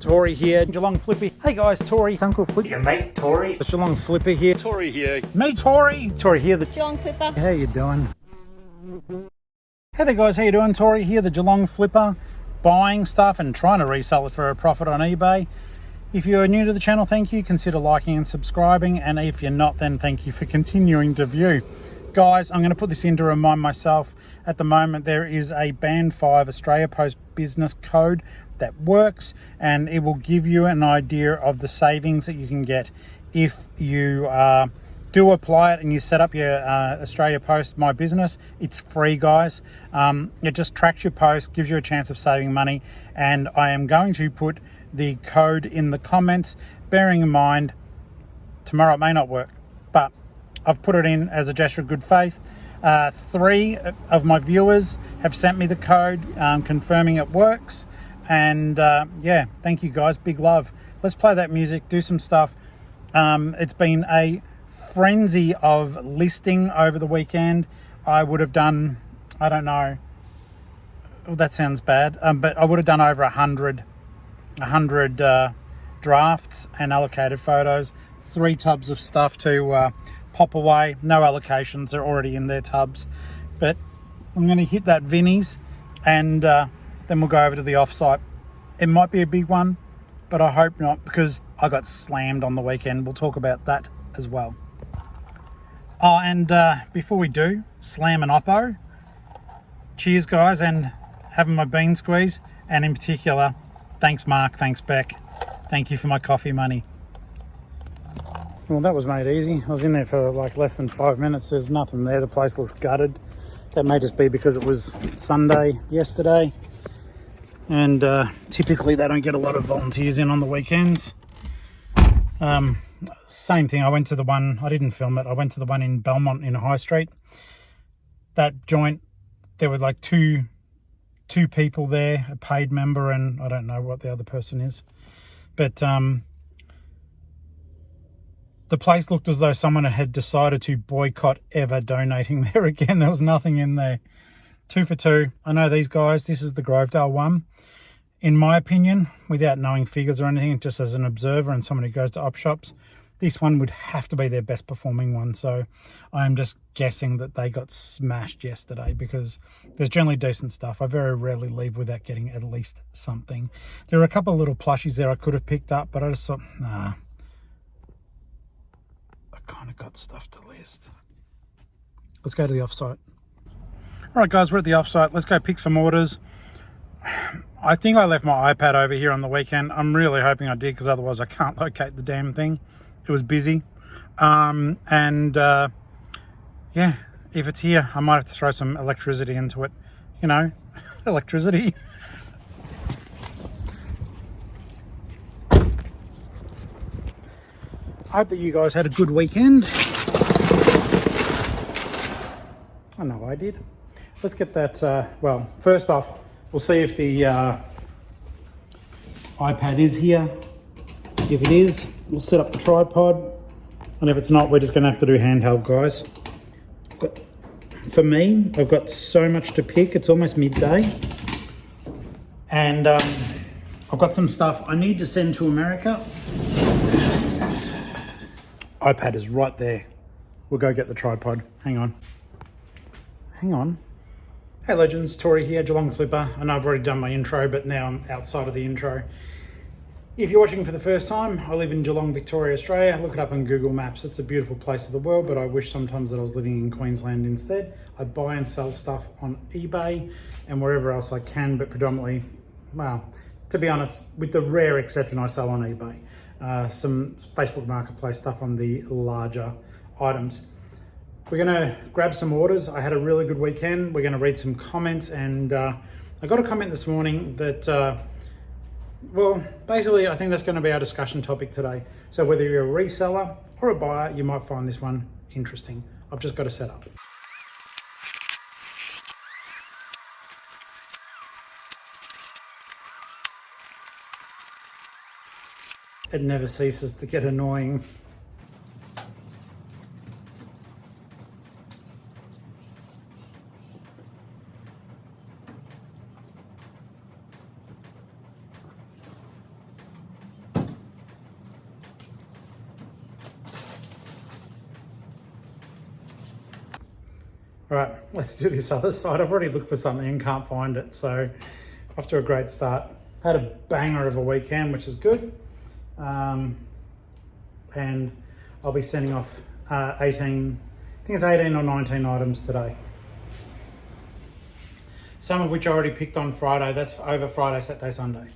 Tori here, Geelong-Flipper. Hey guys, Tori. It's Uncle Flip. Your mate, Tori. It's Geelong-Flipper here. Tori here. Me, Tori. Tori here, the Geelong-Flipper. How you doing? Hey there guys, how you doing? Tori here, the Geelong-Flipper. Buying stuff and trying to resell it for a profit on eBay. If you're new to the channel, thank you. Consider liking and subscribing. And if you're not, then thank you for continuing to view. Guys, I'm going to put this in to remind myself. At the moment, there is a Band 5 Australia Post business code that works, and it will give you an idea of the savings that you can get if you do apply it and you set up your Australia Post My Business. It's free, guys. It just tracks your post, gives you a chance of saving money, and I am going to put the code in the comments, bearing in mind tomorrow it may not work, but I've put it in as a gesture of good faith. 3 of my viewers have sent me the code confirming it works, and yeah, thank you guys, big love. Let's play that music, do some stuff. It's been a frenzy of listing over the weekend. I would have done, I don't know, well, that sounds bad, but I would have done over 100 drafts and allocated photos, 3 tubs of stuff to pop away. No allocations, they're already in their tubs, but I'm going to hit that Vinnie's, and then we'll go over to the offsite. It might be a big one, but I hope not, because I got slammed on the weekend. We'll talk about that as well. Oh, and before we do, slam an oppo. Cheers, guys, and having my bean squeeze, and in particular, thanks Mark, thanks Beck, thank you for my coffee money. Well, that was made easy. I was in there for like less than 5 minutes. There's nothing there. The place looks gutted. That may just be because it was Sunday yesterday, and typically they don't get a lot of volunteers in on the weekends. Same thing, I went to the one, I didn't film it, I went to the one in Belmont in High Street. That joint, there were like two people there, a paid member, and I don't know what the other person is, but the place looked as though someone had decided to boycott ever donating there again. There was nothing in there. 2 for 2. I know these guys. This is the Grovedale one. In my opinion, without knowing figures or anything, just as an observer and someone who goes to op shops, this one would have to be their best performing one. So I'm just guessing that they got smashed yesterday, because there's generally decent stuff. I very rarely leave without getting at least something. There are a couple of little plushies there I could have picked up, but I just thought, nah. I kind of got stuff to list. Let's go to the offsite. All right, guys, we're at the offsite. Let's go pick some orders. I think I left my iPad over here on the weekend. I'm really hoping I did, because otherwise I can't locate the damn thing. It was busy. Yeah, if it's here, I might have to throw some electricity into it. You know, electricity. I hope that you guys had a good weekend. I know I did. Let's get that, well, first off, we'll see if the iPad is here. If it is, we'll set up the tripod. And if it's not, we're just going to have to do handheld, guys. For me, I've got so much to pick. It's almost midday. And I've got some stuff I need to send to America. iPad is right there. We'll go get the tripod. Hang on. Hang on. Hey legends, Tori here, Geelong-Flipper. I know I've already done my intro, but now I'm outside of the intro. If you're watching for the first time, I live in Geelong, Victoria, Australia. Look it up on Google Maps. It's a beautiful place of the world, but I wish sometimes that I was living in Queensland instead. I buy and sell stuff on eBay and wherever else I can, but predominantly, well, to be honest, with the rare exception, I sell on eBay. Some Facebook Marketplace stuff on the larger items. We're going to grab some orders. I had a really good weekend. We're going to read some comments, and I got a comment this morning that, well, basically I think that's going to be our discussion topic today. So whether you're a reseller or a buyer, you might find this one interesting. I've just got to set up. It never ceases to get annoying. All right, let's do this other side. I've already looked for something and can't find it, so off to a great start. Had a banger of a weekend, which is good. And I'll be sending off 18, I think it's 18 or 19 items today. Some of which I already picked on Friday. That's over Friday, Saturday, Sunday.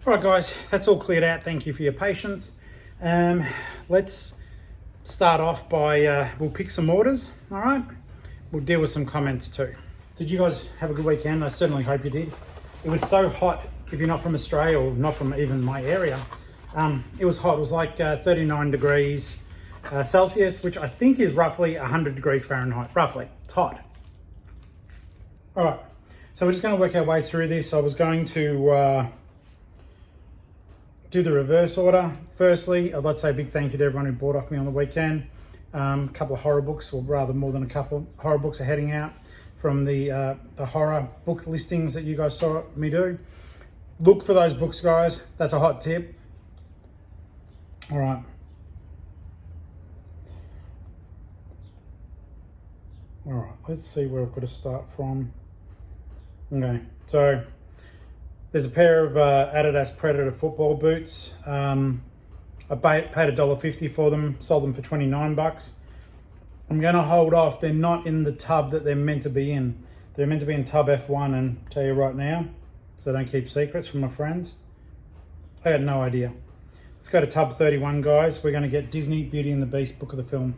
All right, guys, that's all cleared out. Thank you for your patience. Let's start off by, we'll pick some orders, all right? We'll deal with some comments too. Did you guys have a good weekend? I certainly hope you did. It was so hot, if you're not from Australia or not from even my area, it was hot. It was like 39 degrees Celsius, which I think is roughly 100 degrees Fahrenheit, roughly. It's hot. All right, so we're just gonna work our way through this. I was going to, do the reverse order. Firstly, I'd like to say a big thank you to everyone who bought off me on the weekend. A couple of horror books, or rather more than a couple, horror books are heading out from the horror book listings that you guys saw me do. Look for those books, guys. That's a hot tip. All right. All right, let's see where I've got to start from. Okay, so there's a pair of Adidas Predator football boots. I paid $1.50 for them, sold them for 29 bucks. I'm gonna hold off. They're not in the tub that they're meant to be in. They're meant to be in tub F1, and tell you right now, so I don't keep secrets from my friends. I had no idea. Let's go to tub 31, guys. We're gonna get Disney Beauty and the Beast book of the film.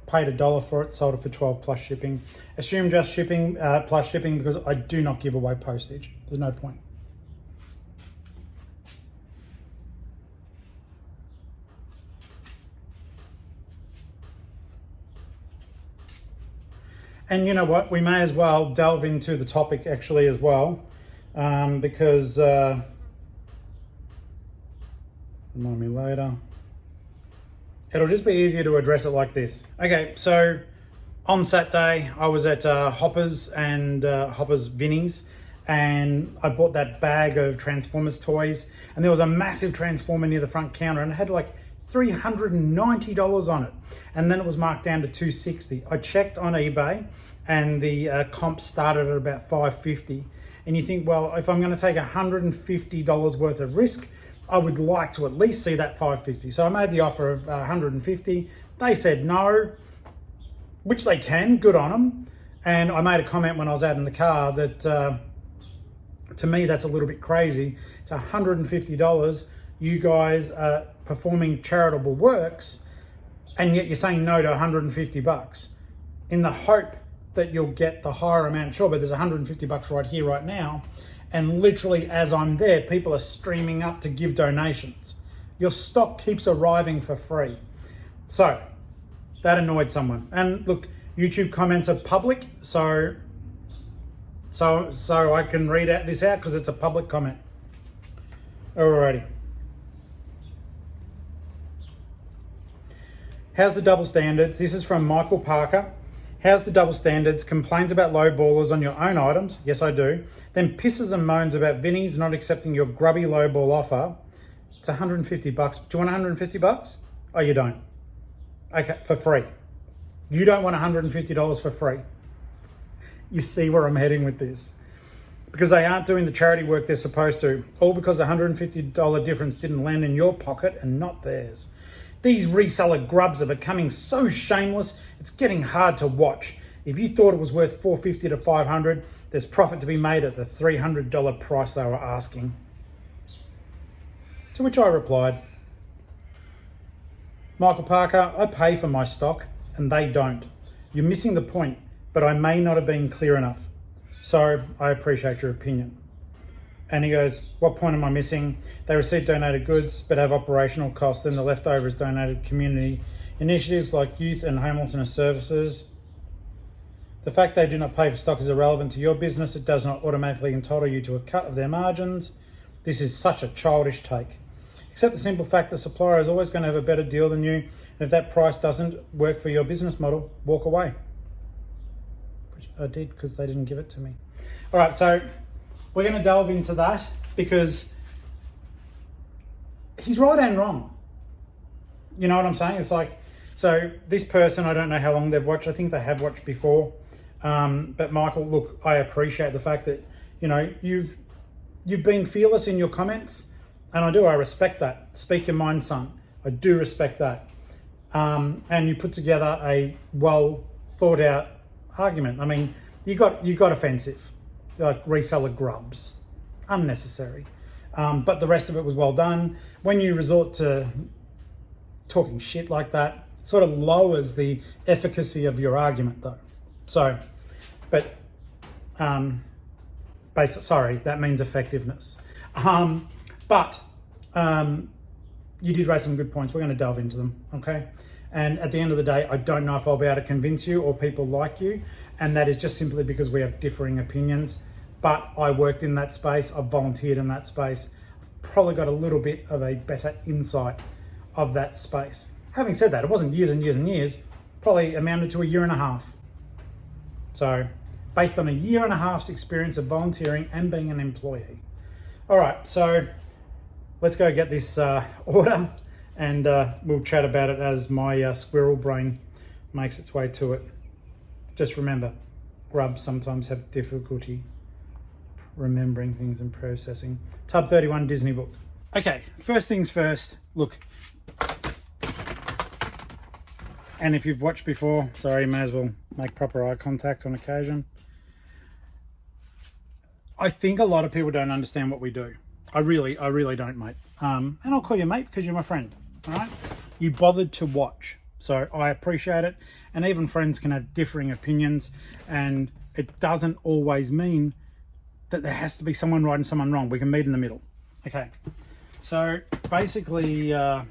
Paid $1 for it, sold it for 12 plus shipping. Assume just shipping plus shipping, because I do not give away postage. There's no point. And you know what? We may as well delve into the topic actually as well, because remind me later. It'll just be easier to address it like this. Okay, so on Saturday, I was at Hoppers and Hoppers Vinnie's, and I bought that bag of Transformers toys, and there was a massive Transformer near the front counter, and it had like $390 on it, and then it was marked down to $260. I checked on eBay, and the comp started at about $550. And you think, well, if I'm going to take $150 worth of risk, I would like to at least see that $550. So I made the offer of $150. They said no, which they can, good on them. And I made a comment when I was out in the car that to me, that's a little bit crazy. It's $150. You guys are performing charitable works, and yet you're saying no to 150 bucks in the hope that you'll get the higher amount. Sure, but there's 150 bucks right here, right now. And literally as I'm there, people are streaming up to give donations. Your stock keeps arriving for free. So that annoyed someone. And look, YouTube comments are public, so I can read this out because it's a public comment. Alrighty. How's the double standards? This is from Michael Parker. How's the double standards? Complains about low ballers on your own items. Yes, I do. Then pisses and moans about Vinnie's not accepting your grubby low ball offer. It's 150 bucks. Do you want 150 bucks? Oh, you don't. Okay, for free. You don't want $150 for free. You see where I'm heading with this. Because they aren't doing the charity work they're supposed to. All because the $150 difference didn't land in your pocket and not theirs. These reseller grubs are becoming so shameless, it's getting hard to watch. If you thought it was worth $450 to $500, there's profit to be made at the $300 price they were asking. To which I replied, Michael Parker, I pay for my stock and they don't. You're missing the point, but I may not have been clear enough. So I appreciate your opinion. And he goes, what point am I missing? They receive donated goods, but have operational costs. Then the leftover is donated community initiatives like youth and homelessness services. The fact they do not pay for stock is irrelevant to your business. It does not automatically entitle you to a cut of their margins. This is such a childish take. Accept the simple fact the supplier is always going to have a better deal than you. And if that price doesn't work for your business model, walk away. Which I did because they didn't give it to me. All right, so we're going to delve into that because he's right and wrong. You know what I'm saying? It's like, so this person, I don't know how long they've watched. I think they have watched before. But Michael, look, I appreciate the fact that, you know, you've been fearless in your comments, and I respect that. Speak your mind, son. I do respect that. And you put together a well thought out argument. I mean, you got offensive, like reseller grubs, unnecessary. But the rest of it was well done. When you resort to talking shit like that, it sort of lowers the efficacy of your argument, though. So, but sorry, that means effectiveness. But you did raise some good points. We're going to delve into them, okay? And at the end of the day, I don't know if I'll be able to convince you or people like you, and that is just simply because we have differing opinions. But I worked in that space, I've volunteered in that space. I've probably got a little bit of a better insight of that space. Having said that, it wasn't years and years and years, probably amounted to a year and a half. So based on a year and a half's experience of volunteering and being an employee. All right, so let's go get this order and we'll chat about it as my squirrel brain makes its way to it. Just remember, grubs sometimes have difficulty remembering things and processing. Tub 31 Disney book. Okay, first things first, look. And if you've watched before, sorry, you may as well make proper eye contact on occasion. I think a lot of people don't understand what we do. I really don't, mate. And I'll call you mate because you're my friend, all right? You bothered to watch, so I appreciate it. And even friends can have differing opinions, and it doesn't always mean that there has to be someone right and someone wrong. We can meet in the middle. Okay, so basically, the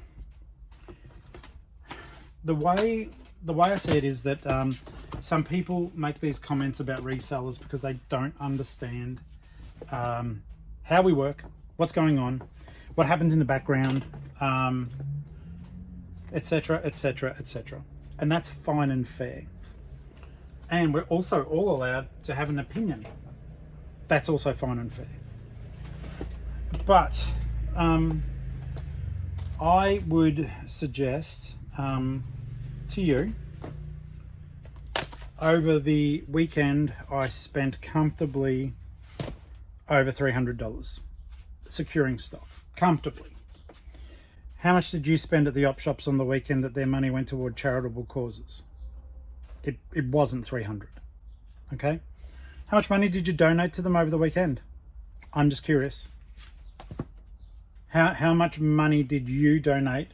way I see it is that some people make these comments about resellers because they don't understand how we work, what's going on, what happens in the background, etc., etc., etc. And that's fine and fair. And we're also all allowed to have an opinion. That's also fine and fair. But I would suggest to you, over the weekend I spent comfortably over $300 securing stock, comfortably. How much did you spend at the op shops on the weekend that their money went toward charitable causes? It wasn't 300, okay? How much money did you donate to them over the weekend? I'm just curious. How much money did you donate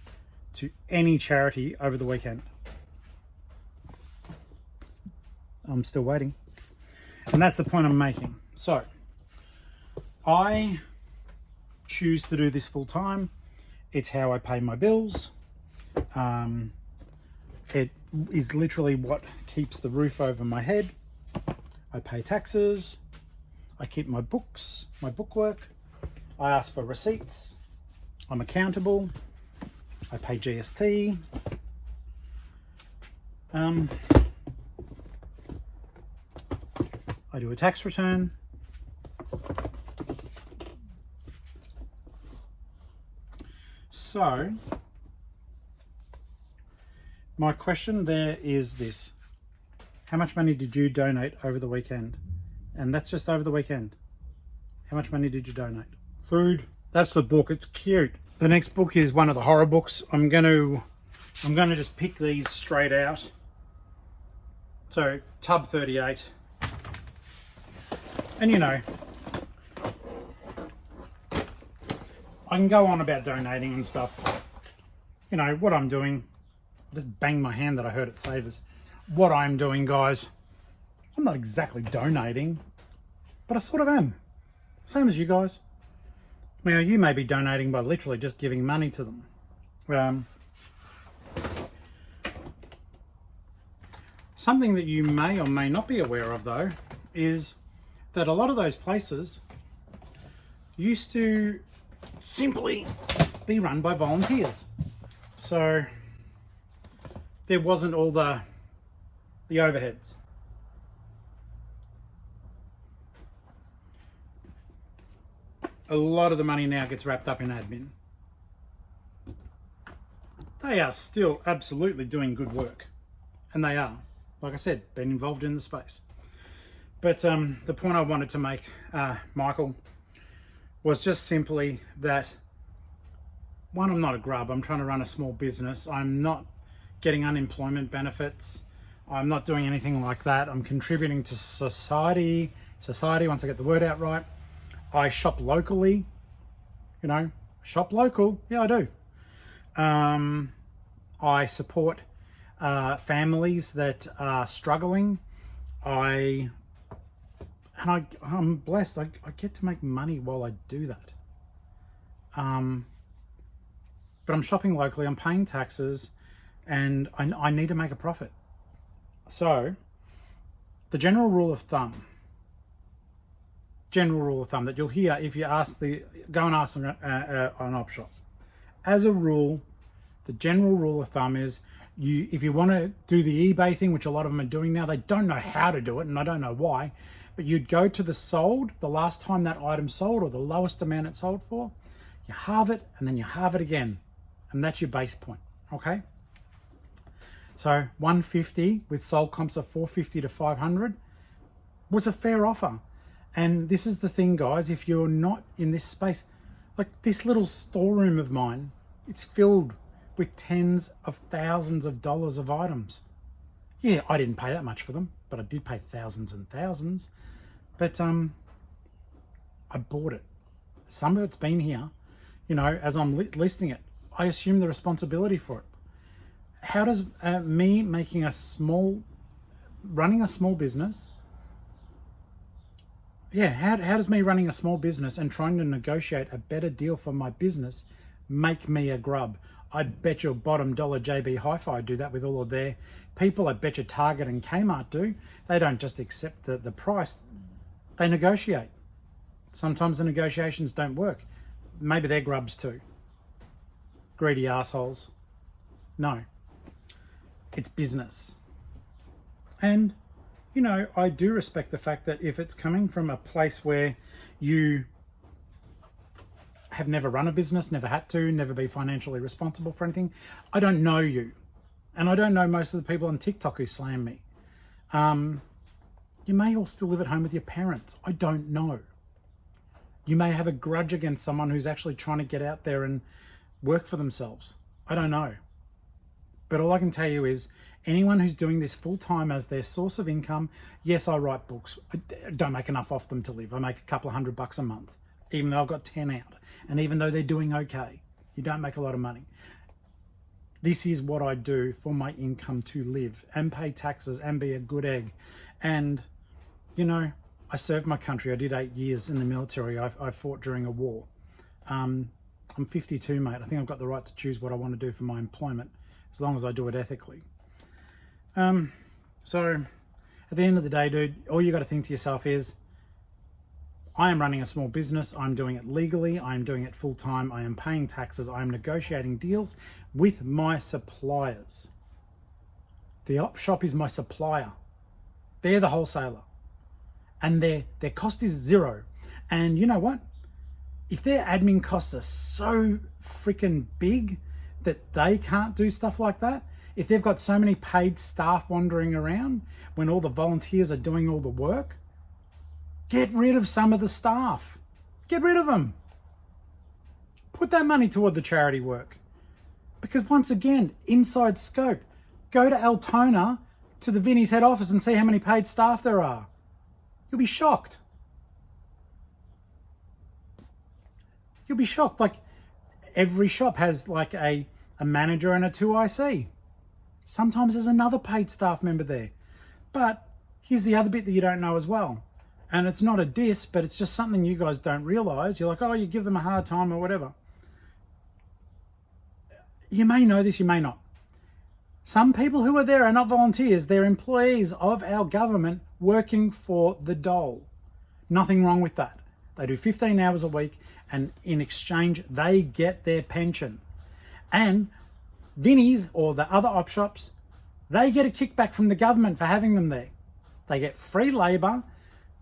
to any charity over the weekend? I'm still waiting. And that's the point I'm making. So, I choose to do this full time. It's how I pay my bills. It is literally what keeps the roof over my head. I pay taxes. I keep my books, my bookwork. I ask for receipts. I'm accountable. I pay GST. I do a tax return. So, my question there is this. How much money did you donate over the weekend? And that's just over the weekend. How much money did you donate? Food. That's the book. It's cute. The next book is one of the horror books. I'm going to just pick these straight out. So, Tub 38. And you know, I can go on about donating and stuff. You know, what I'm doing, I just banged my hand that I heard it savers. What I'm doing, guys, I'm not exactly donating, but I sort of am. Same as you guys. Now, you may be donating by literally just giving money to them. Something that you may or may not be aware of, though, is that a lot of those places used to simply be run by volunteers. So there wasn't all the overheads. A lot of the money now gets wrapped up in admin. They are still absolutely doing good work. And they are, like I said, been involved in the space. But the point I wanted to make, Michael, was just simply that, one, I'm not a grub. I'm trying to run a small business. I'm not getting unemployment benefits. I'm not doing anything like that. I'm contributing to society, once I get the word out right. I shop locally, shop local. Yeah, I do. I support families that are struggling. I'm blessed. I get to make money while I do that. But I'm shopping locally. I'm paying taxes, and I need to make a profit. So, the general rule of thumb that you'll hear if you go and ask an op shop. As a rule, the general rule of thumb is if you want to do the eBay thing, which a lot of them are doing now, they don't know how to do it, and I don't know why, but you'd go to the last time that item sold, or the lowest amount it sold for, you halve it, and then you halve it again, and that's your base point, okay? So 150 with sold comps of 450 to 500 was a fair offer. And this is the thing, guys, if you're not in this space, like this little storeroom of mine, it's filled with tens of thousands of dollars of items. Yeah, I didn't pay that much for them, but I did pay thousands and thousands. But I bought it. Some of it's been here, as I'm listing it. I assume the responsibility for it. How does me running a small business, how does me running a small business and trying to negotiate a better deal for my business make me a grub? I bet your bottom dollar JB Hi-Fi do that with all of their people. I bet your Target and Kmart do. They don't just accept the price. They negotiate. Sometimes the negotiations don't work. Maybe they're grubs too. Greedy assholes. No. It's business. And, I do respect the fact that if it's coming from a place where you have never run a business, never had to, never be financially responsible for anything, I don't know you. And I don't know most of the people on TikTok who slam me. You may all still live at home with your parents. I don't know. You may have a grudge against someone who's actually trying to get out there and work for themselves. I don't know. But all I can tell you is anyone who's doing this full time as their source of income, yes, I write books. I don't make enough off them to live. I make a couple of $100 a month, even though I've got 10 out. And even though they're doing okay, you don't make a lot of money. This is what I do for my income to live and pay taxes and be a good egg. And, I served my country. I did 8 years in the military. I fought during a war. I'm 52, mate. I think I've got the right to choose what I want to do for my employment, as long as I do it ethically. So at the end of the day, dude, all you got to think to yourself is, I am running a small business. I'm doing it legally. I'm doing it full time. I am paying taxes. I am negotiating deals with my suppliers. The op shop is my supplier. They're the wholesaler. And their cost is zero. And you know what? If their admin costs are so freaking big that they can't do stuff like that, if they've got so many paid staff wandering around when all the volunteers are doing all the work, get rid of some of the staff. Get rid of them. Put that money toward the charity work. Because once again, inside scope, go to Altona, to the Vinnie's head office and see how many paid staff there are. You'll be shocked. You'll be shocked. Like, every shop has like a manager and a 2IC. Sometimes there's another paid staff member there. But here's the other bit that you don't know as well. And it's not a diss, but it's just something you guys don't realise. You're like, oh, you give them a hard time or whatever. You may know this, you may not. Some people who are there are not volunteers. They're employees of our government working for the dole. Nothing wrong with that. They do 15 hours a week, and in exchange, they get their pension. And Vinnie's or the other op shops, they get a kickback from the government for having them there. They get free labour,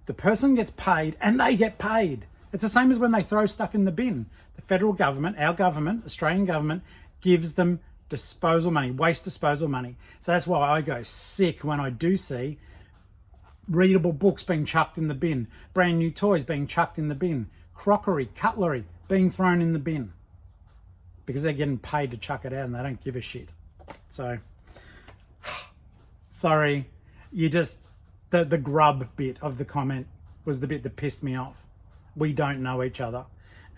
the person gets paid, and they get paid. It's the same as when they throw stuff in the bin. The federal government, our government, Australian government, gives them disposal money, waste disposal money. So that's why I go sick when I do see readable books being chucked in the bin, brand new toys being chucked in the bin, crockery, cutlery being thrown in the bin, because they're getting paid to chuck it out and they don't give a shit. So, sorry, the grub bit of the comment was the bit that pissed me off. We don't know each other,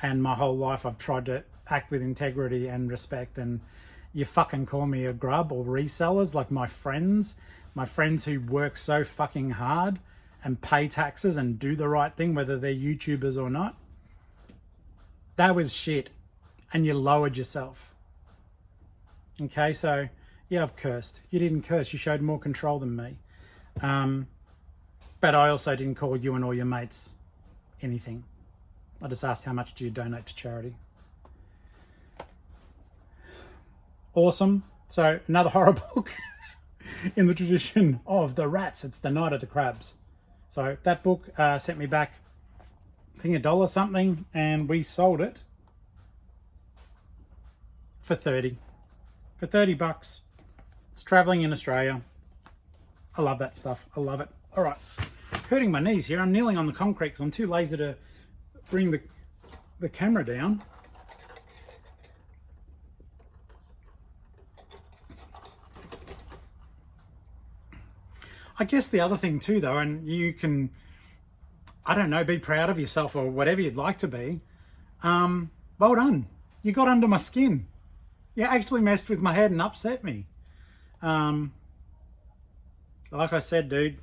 and my whole life I've tried to act with integrity and respect, and you fucking call me a grub or resellers, like my friends who work so fucking hard and pay taxes and do the right thing, whether they're YouTubers or not. That was shit, and you lowered yourself. Okay, so yeah, I've cursed. You didn't curse, you showed more control than me. But I also didn't call you and all your mates anything. I just asked, how much do you donate to charity? Awesome. So another horror book in the tradition of the rats. It's The Night of the Crabs. So that book sent me back, I think $1 something, and we sold it for 30. For 30 bucks. It's traveling in Australia. I love that stuff. I love it. All right. Hurting my knees here. I'm kneeling on the concrete because I'm too lazy to bring the camera down. I guess the other thing too, though, and you can, I don't know, be proud of yourself or whatever you'd like to be. Well done. You got under my skin. You actually messed with my head and upset me. Like I said, dude,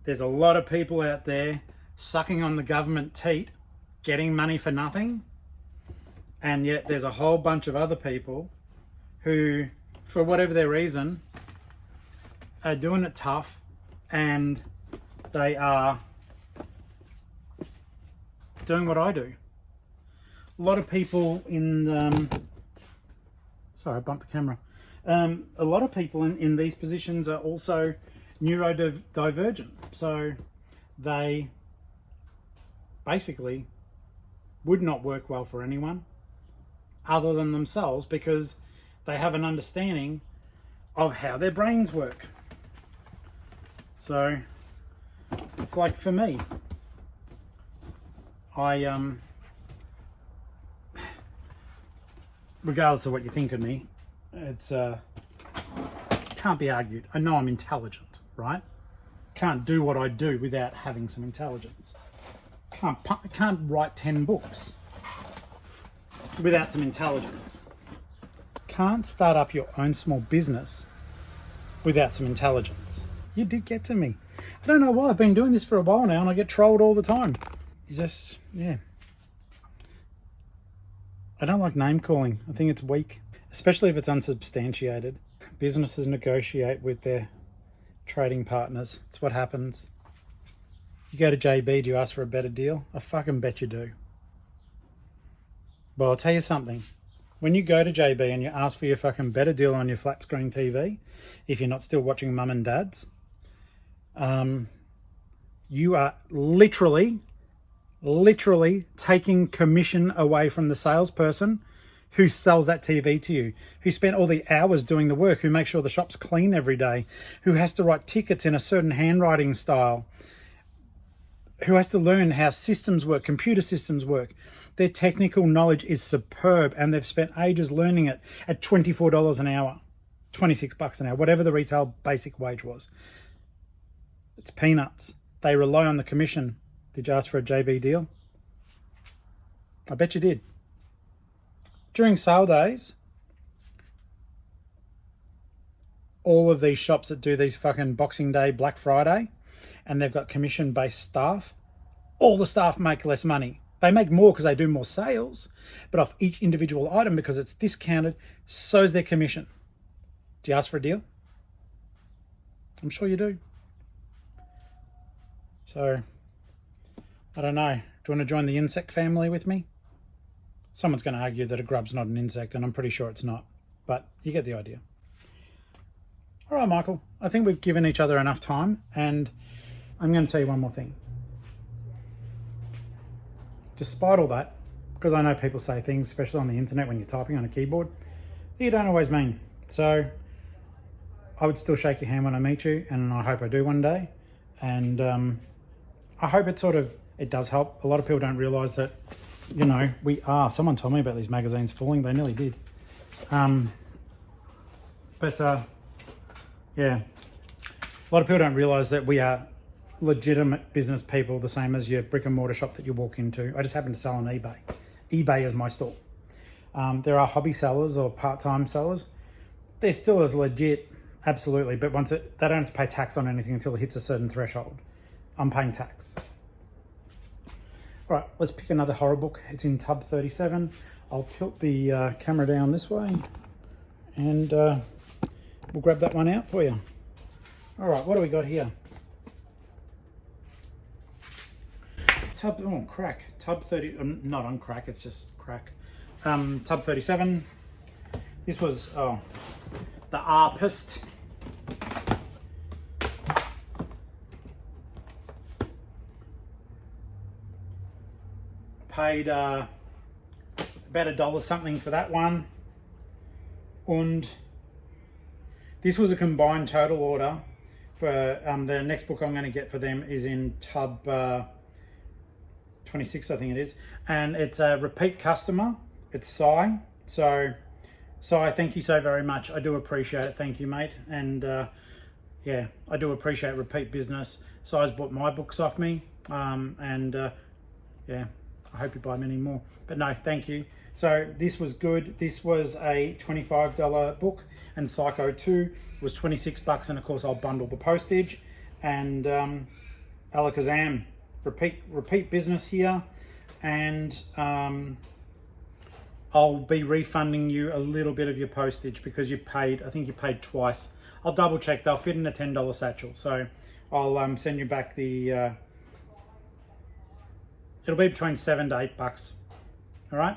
there's a lot of people out there sucking on the government teat, getting money for nothing. And yet there's a whole bunch of other people who, for whatever their reason, are doing it tough, and they are doing what I do. A lot of people in sorry, I bumped the camera. A lot of people in these positions are also neurodivergent, so they basically would not work well for anyone other than themselves, because they have an understanding of how their brains work. So it's like, for me, I regardless of what you think of me, it's can't be argued. I know I'm intelligent, right? Can't do what I do without having some intelligence. Can't write 10 books without some intelligence. Can't start up your own small business without some intelligence. You did get to me. I don't know why. I've been doing this for a while now and I get trolled all the time. You just, yeah. I don't like name calling. I think it's weak, especially if it's unsubstantiated. Businesses negotiate with their trading partners. It's what happens. You go to JB, do you ask for a better deal? I fucking bet you do. But I'll tell you something. When you go to JB and you ask for your fucking better deal on your flat screen TV, if you're not still watching Mum and Dad's, you are literally taking commission away from the salesperson who sells that TV to you, who spent all the hours doing the work, who makes sure the shop's clean every day, who has to write tickets in a certain handwriting style, who has to learn how systems work, computer systems work. Their technical knowledge is superb, and they've spent ages learning it at $24 an hour, $26 an hour, whatever the retail basic wage was. It's peanuts. They rely on the commission. Did you ask for a JB deal? I bet you did. During sale days, all of these shops that do these fucking Boxing Day, Black Friday, and they've got commission-based staff, all the staff make less money. They make more because they do more sales, but off each individual item, because it's discounted, so's their commission. Do you ask for a deal? I'm sure you do. So, I don't know. Do you want to join the insect family with me? Someone's going to argue that a grub's not an insect, and I'm pretty sure it's not. But you get the idea. All right, Michael. I think we've given each other enough time, and I'm going to tell you one more thing. Despite all that, because I know people say things, especially on the internet when you're typing on a keyboard, that you don't always mean. So I would still shake your hand when I meet you, and I hope I do one day. And I hope it does help. A lot of people don't realise that, you know, someone told me about these magazines falling. They nearly did. Yeah, a lot of people don't realise that we are legitimate business people, the same as your brick and mortar shop that you walk into. I just happen to sell on eBay. eBay is my store. There are hobby sellers or part-time sellers. They're still as legit, absolutely, but they don't have to pay tax on anything until it hits a certain threshold. I'm paying tax. All right, let's pick another horror book. It's in tub 37. I'll tilt the camera down this way, and we'll grab that one out for you. All right, what do we got here? Crack. Tub 30, not on crack, it's just crack. Tub 37. This was, the Arpist. Paid about $1 something for that one. And this was a combined total order for the next book I'm going to get for them is in tub 26, I think it is, and it's a repeat customer. It's Cy. So Cy, thank you so very much. I do appreciate it. Thank you, mate. And yeah, I do appreciate repeat business. Cy's bought my books off me, yeah, I hope you buy many more. But no, thank you. So this was good. This was a $25 book, and Psycho 2 was $26, and of course I'll bundle the postage. And Alakazam, repeat business here, and I'll be refunding you a little bit of your postage because I think you paid twice. I'll double check. They'll fit in a $10 satchel, so I'll send you back the it'll be between $7 to $8. All right,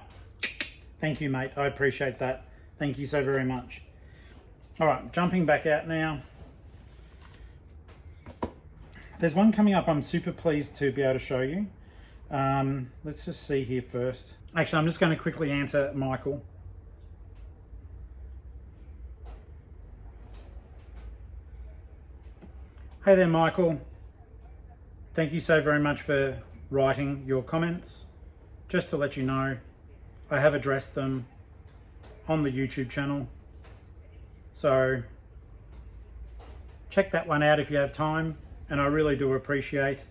thank you, mate. I appreciate that. Thank you so very much. All right, jumping back out now. There's one coming up I'm super pleased to be able to show you. Let's just see here first. Actually, I'm just going to quickly answer Michael. Hey there, Michael. Thank you so very much for writing your comments. Just to let you know, I have addressed them on the YouTube channel. So check that one out if you have time. And I really do appreciate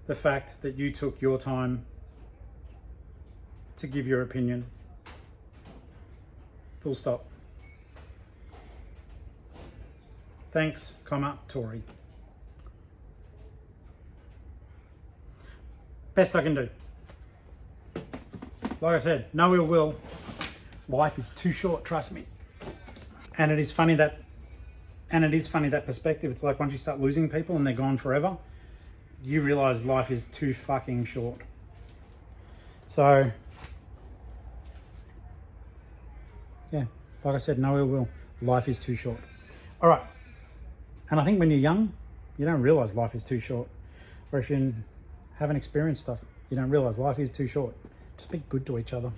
the fact that you took your time to give your opinion. Full stop. Thanks, Tori. Best I can do. Like I said, no ill will. Life is too short, trust me. And it is funny that perspective. It's like once you start losing people and they're gone forever, you realize life is too fucking short. So, yeah, like I said, no ill will. Life is too short. All right. And I think when you're young, you don't realize life is too short. Or if you haven't experienced stuff, you don't realize life is too short. Just be good to each other.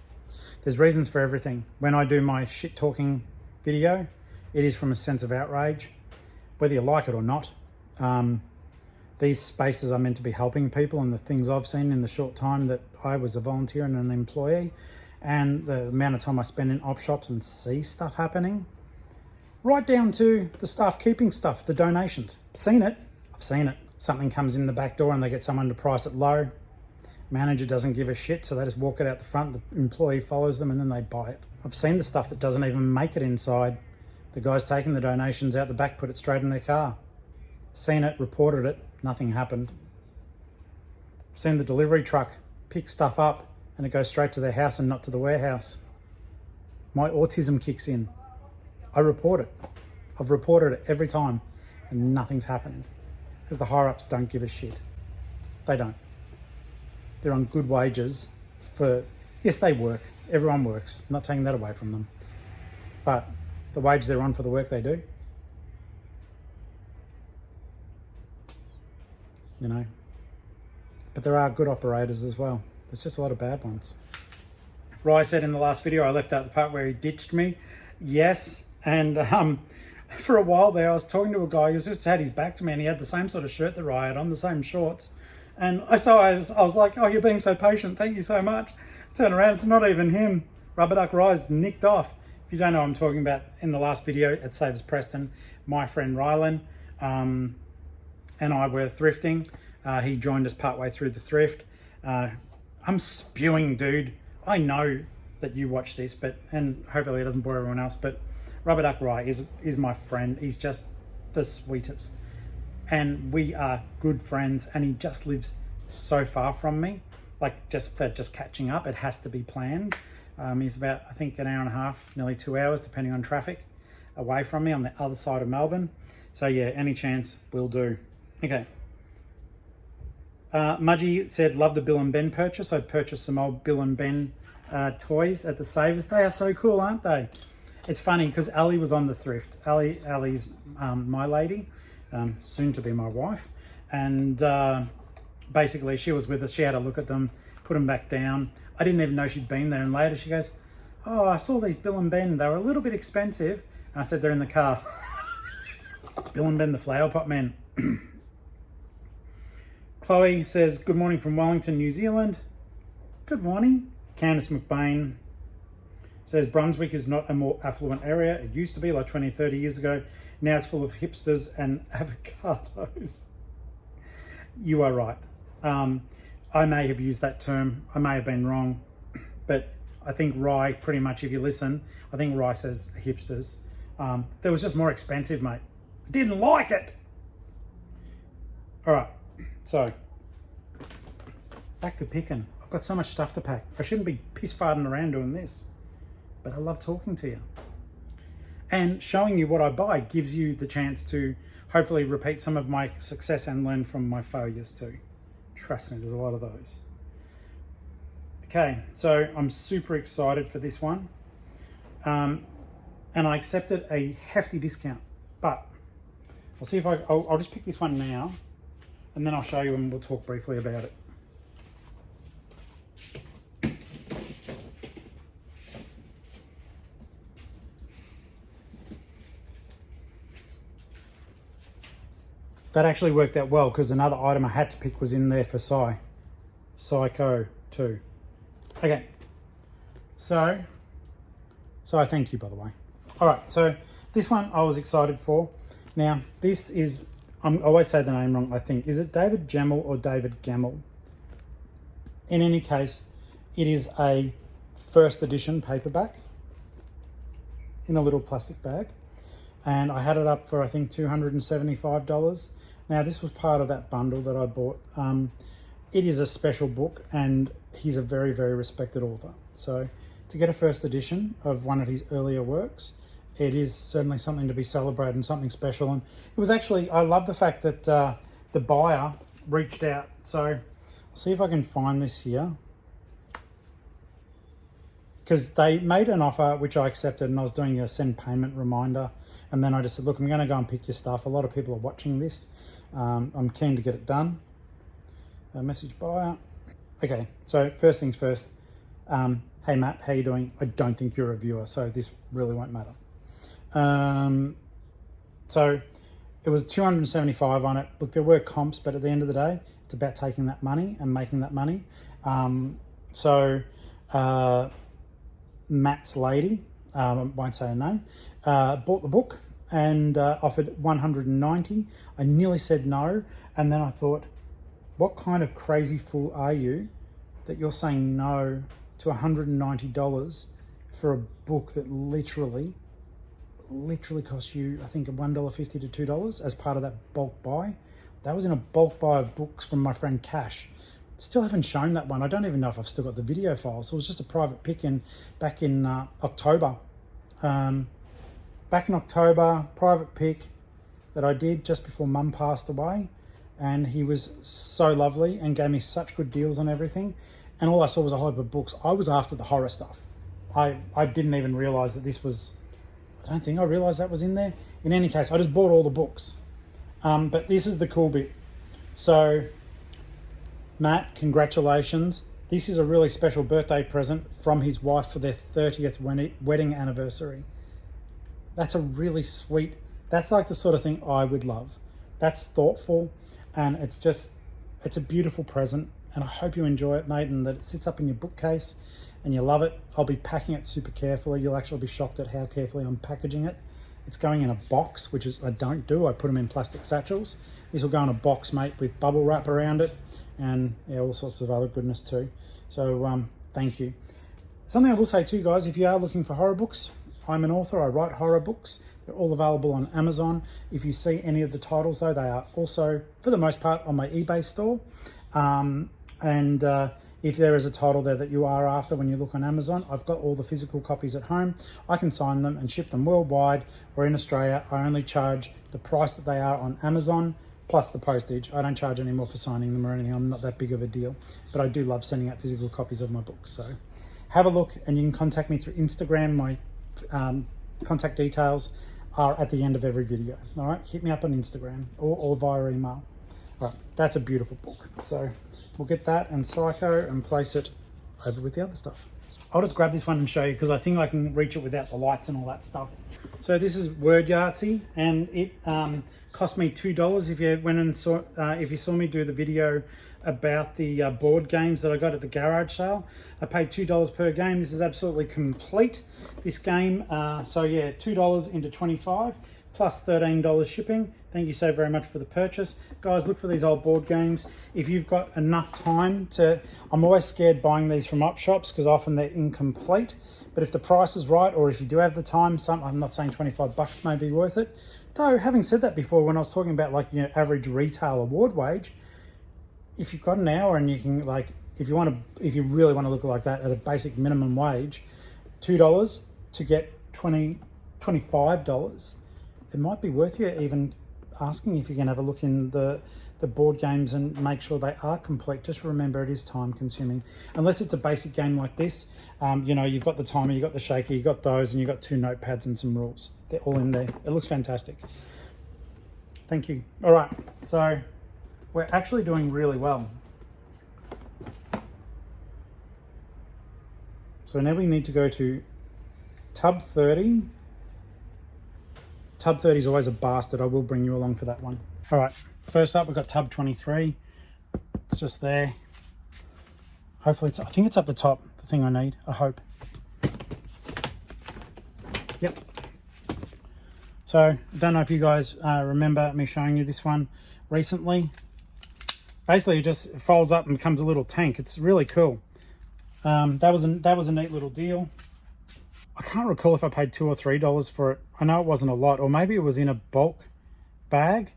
There's reasons for everything. When I do my shit talking video, it is from a sense of outrage, whether you like it or not. These spaces are meant to be helping people, and the things I've seen in the short time that I was a volunteer and an employee, and the amount of time I spend in op shops and see stuff happening, right down to the staff keeping stuff, the donations. I've seen it. Something comes in the back door and they get someone to price it low. Manager doesn't give a shit, so they just walk it out the front. The employee follows them and then they buy it. I've seen the stuff that doesn't even make it inside. The guy's taken the donations out the back, put it straight in their car. Seen it, reported it, nothing happened. Seen the delivery truck pick stuff up and it goes straight to their house and not to the warehouse. My autism kicks in. I report it. I've reported it every time and nothing's happened because the higher-ups don't give a shit. They don't. They're on good wages for, yes, they work. Everyone works. I'm not taking that away from them. But the wage they're on for the work they do, you know. But there are good operators as well. There's just a lot of bad ones. Rye said in the last video, I left out the part where he ditched me. Yes, and for a while there, I was talking to a guy who just had his back to me and he had the same sort of shirt that Rye had on, the same shorts. And I was like, oh, you're being so patient. Thank you so much. Turn around, it's not even him. Rubber Duck Rye's nicked off. If you don't know what I'm talking about, in the last video at Savers Preston, my friend Rylan and I were thrifting. He joined us partway through the thrift. I'm spewing, dude. I know that you watch this, and hopefully it doesn't bore everyone else, but Rubber Duck Rye is my friend. He's just the sweetest. And we are good friends, and he just lives so far from me. Like, just catching up, it has to be planned. He's about, I think, an hour and a half, nearly 2 hours, depending on traffic, away from me on the other side of Melbourne. So yeah, any chance will do. Okay. Mudgy said, love the Bill and Ben purchase. I purchased some old Bill and Ben toys at the Savers. They are so cool, aren't they? It's funny because Ali was on the thrift. Ali's my lady, soon to be my wife. And basically she was with us. She had a look at them, put them back down. I didn't even know she'd been there. And later she goes, oh, I saw these Bill and Ben. They were a little bit expensive. And I said, they're in the car. Bill and Ben, the flower pot men. Chloe says, good morning from Wellington, New Zealand. Good morning. Candice McBain says, Brunswick is not a more affluent area. It used to be like 20, 30 years ago. Now it's full of hipsters and avocados. You are right. I may have used that term. I may have been wrong. But I think Rye, pretty much, if you listen, I think Rye says hipsters. That was just more expensive, mate. Didn't like it. All right. So, back to picking. I've got so much stuff to pack. I shouldn't be piss-farting around doing this, but I love talking to you. And showing you what I buy gives you the chance to hopefully repeat some of my success and learn from my failures too. Trust me, there's a lot of those. Okay, so I'm super excited for this one. And I accepted a hefty discount, but I'll see if I'll just pick this one now. And then I'll show you and we'll talk briefly about it. That actually worked out well because another item I had to pick was in there for Psycho too. Okay, so I thank you, by the way. All right, so this one I was excited for. Now, this is, I always say the name wrong, I think. Is it David Gemmell or David Gemmell? In any case, it is a first edition paperback in a little plastic bag. And I had it up for, I think, $275. Now, this was part of that bundle that I bought. It is a special book and he's a very, very respected author. So to get a first edition of one of his earlier works, it is certainly something to be celebrated and something special. And it was actually, I love the fact that the buyer reached out. So I'll see if I can find this here. Because they made an offer, which I accepted, and I was doing a send payment reminder. And then I just said, look, I'm going to go and pick your stuff. A lot of people are watching this. I'm keen to get it done. Message buyer. Okay, so first things first. Hey, Matt, how you doing? I don't think you're a viewer, so this really won't matter. So it was $275 on it. Look, there were comps, but at the end of the day, it's about taking that money and making that money. Matt's lady, I won't say her name, bought the book and offered $190. I nearly said no, and then I thought, what kind of crazy fool are you that you're saying no to $190 for a book that literally literally cost you, I think, $1.50 to $2 as part of that bulk buy. That was in a bulk buy of books from my friend Cash. Still haven't shown that one. I don't even know if I've still got the video file. So it was just a private pick back in October. Back in October, private pick that I did just before Mum passed away. And he was so lovely and gave me such good deals on everything. And all I saw was a whole heap of books. I was after the horror stuff. I didn't even realise that this was... I don't think I realised that was in there. In any case, I just bought all the books. But this is the cool bit. So, Matt, congratulations. This is a really special birthday present from his wife for their 30th wedding anniversary. That's a really sweet... That's like the sort of thing I would love. That's thoughtful, and it's a beautiful present, and I hope you enjoy it, mate, and that it sits up in your bookcase and you love it. I'll be packing it super carefully. You'll actually be shocked at how carefully I'm packaging it. It's going in a box, which is I don't do. I put them in plastic satchels. This will go in a box, mate, with bubble wrap around it, and yeah, all sorts of other goodness too. So thank you. Something I will say too, guys, if you are looking for horror books, I'm an author. I write horror books. They're all available on Amazon. If you see any of the titles, though, they are also, for the most part, on my eBay store. If there is a title there that you are after when you look on Amazon, I've got all the physical copies at home. I can sign them and ship them worldwide, or in Australia, I only charge the price that they are on Amazon, plus the postage. I don't charge any more for signing them or anything. I'm not that big of a deal, but I do love sending out physical copies of my books. So have a look, and you can contact me through Instagram. My contact details are at the end of every video. All right, hit me up on Instagram or via email. All right, that's a beautiful book. So we'll get that and Psycho and place it over with the other stuff. I'll just grab this one and show you because I think I can reach it without the lights and all that stuff. So this is Word Yahtzee, and it cost me $2. If you went and saw, if you saw me do the video about the board games that I got at the garage sale, I paid $2 per game. This is absolutely complete. This game, so yeah, $2 into 25 plus $13 shipping. Thank you so very much for the purchase. Guys, look for these old board games. If you've got enough time to... I'm always scared buying these from op shops because often they're incomplete. But if the price is right, or if you do have the time, I'm not saying 25 bucks may be worth it. Though, having said that before, when I was talking about like, you know, average retail award wage, if you've got an hour and you can like, if you really want to look like that at a basic minimum wage, $2 to get $25, it might be worth you even asking if you can have a look in the board games and make sure they are complete. Just remember, it is time consuming. Unless it's a basic game like this, you know, you've got the timer, you've got the shaker, you've got those, and you've got 2 notepads and some rules. They're all in there. It looks fantastic. Thank you. All right, so we're actually doing really well. So now we need to go to tub 30. Tub 30 is always a bastard. I will bring you along for that one. All right, first up, we've got tub 23. It's just there. Hopefully, I think it's up the top, the thing I need, I hope. Yep. So, I don't know if you guys remember me showing you this one recently. Basically, it just folds up and becomes a little tank. It's really cool. That was a neat little deal. I can't recall if I paid $2 or $3 for it. I know it wasn't a lot, or maybe it was in a bulk bag.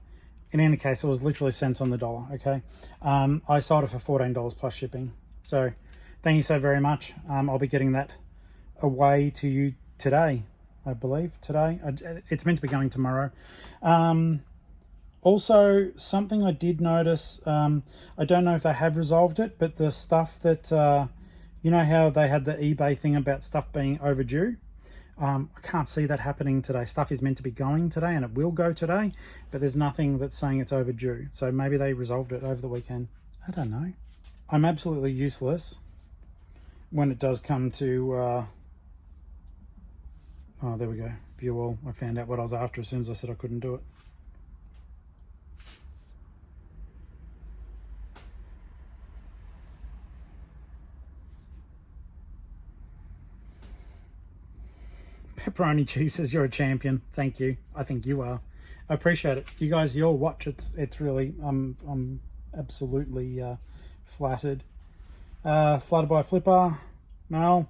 In any case, it was literally cents on the dollar, okay? I sold it for $14 plus shipping. So thank you so very much. I'll be getting that away to you today, I believe. Today. It's meant to be going tomorrow. Also, something I did notice, I don't know if they have resolved it, but the stuff that... you know how they had the eBay thing about stuff being overdue? I can't see that happening today. Stuff is meant to be going today, and it will go today, but there's nothing that's saying it's overdue. So maybe they resolved it over the weekend. I don't know. I'm absolutely useless when it does come to... oh, there we go. View all. I found out what I was after as soon as I said I couldn't do it. Pepperoni cheese says you're a champion. Thank you. I think you are. I appreciate it. You guys, your watch, it's really, I'm absolutely flattered. Flattered by Flipper. Mel.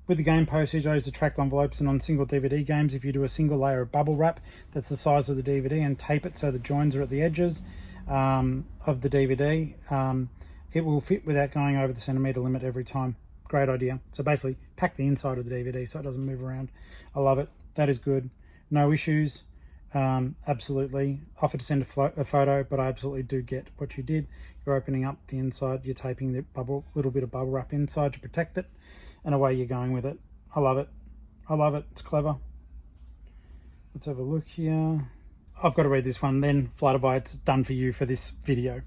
With the game postage, I use the tracked envelopes, and on single DVD games, if you do a single layer of bubble wrap that's the size of the DVD and tape it so the joins are at the edges of the DVD, it will fit without going over the centimetre limit every time. Great idea. So basically, pack the inside of the DVD so it doesn't move around. I love it. That is good. No issues. Absolutely. Offer to send a photo, but I absolutely do get what you did. You're opening up the inside, you're taping the little bit of bubble wrap inside to protect it, and away you're going with it. I love it. I love it. It's clever. Let's have a look here. I've got to read this one, then Flutterby, it's done for you for this video.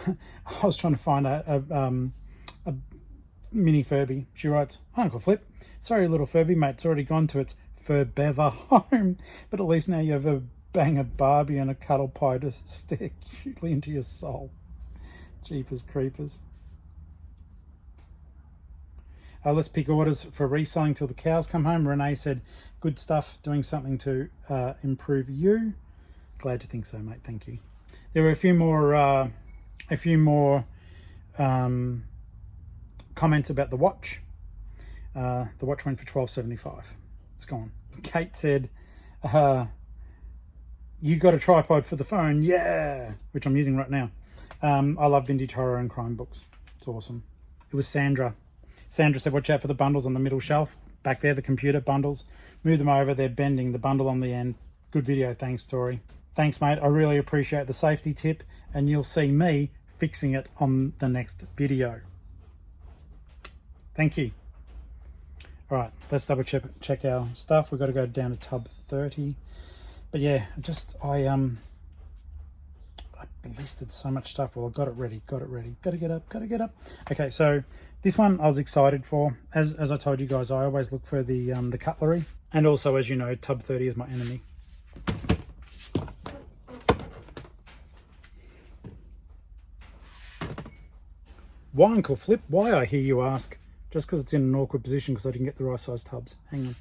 I was trying to find a mini Furby. She writes, "Hi Uncle Flip, sorry little Furby mate, it's already gone to its Furbever home, but at least now you have a banger Barbie and a cuddle pie to stare cutely into your soul. Jeepers creepers." Let's pick orders for reselling till the cows come home. Renee said, "Good stuff, doing something to improve you." Glad to think so, mate. Thank you. There were a few more comments about the watch. The watch went for $12.75. It's gone. Kate said, "You got a tripod for the phone?" Yeah, which I'm using right now. I love vintage horror and crime books. It's awesome. It was Sandra. Sandra said, "Watch out for the bundles on the middle shelf. Back there, the computer bundles. Move them over. They're bending. The bundle on the end." Good video. Thanks, Tori. Thanks, mate. I really appreciate the safety tip, and you'll see me fixing it on the next video. Thank you. All right, let's double check our stuff. We've got to go down to tub 30. But yeah, I listed so much stuff. Well, I got it ready. Gotta get up. Okay, so this one I was excited for. As I told you guys, I always look for the cutlery. And also, as you know, tub 30 is my enemy. Why, Uncle Flip? Why, I hear you ask? Just because it's in an awkward position because I didn't get the right size tubs. Hang on.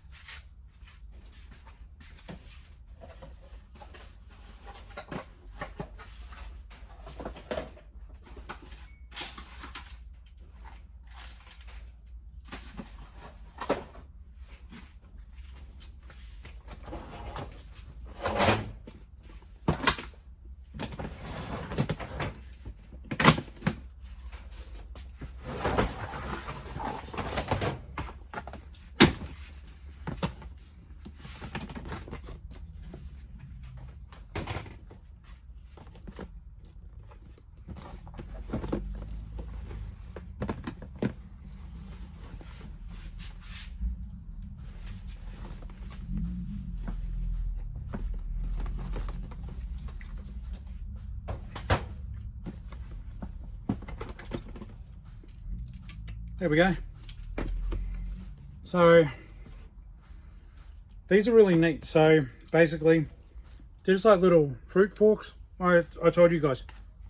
There we go. So these are really neat. So basically, they're just like little fruit forks. I told you guys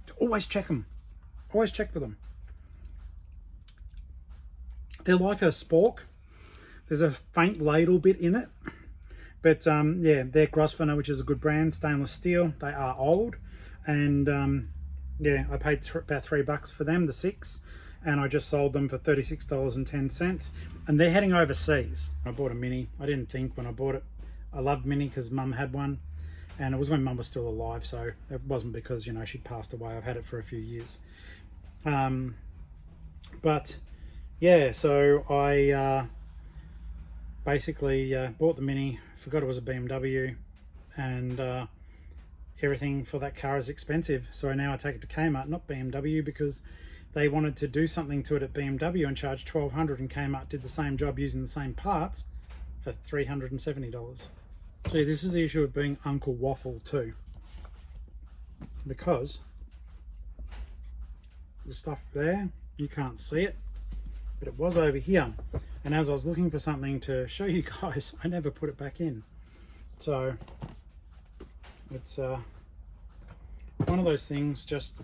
to always check them. Always check for them. They're like a spork. There's a faint ladle bit in it. But yeah, they're Grosvenor, which is a good brand, stainless steel. They are old. And yeah, I paid about $3 for them, the 6. And I just sold them for $36.10. And they're heading overseas. I bought a Mini. I didn't think when I bought it. I loved Mini because Mum had one. And it was when Mum was still alive. So it wasn't because, you know, she'd passed away. I've had it for a few years. But yeah, so I basically bought the Mini. Forgot it was a BMW. And everything for that car is expensive. So now I take it to Kmart, not BMW, because they wanted to do something to it at BMW and charge $1,200, and Kmart did the same job using the same parts for $370. See, this is the issue of being Uncle Waffle too, because the stuff there, you can't see it, but it was over here. And as I was looking for something to show you guys, I never put it back in. So it's one of those things, just,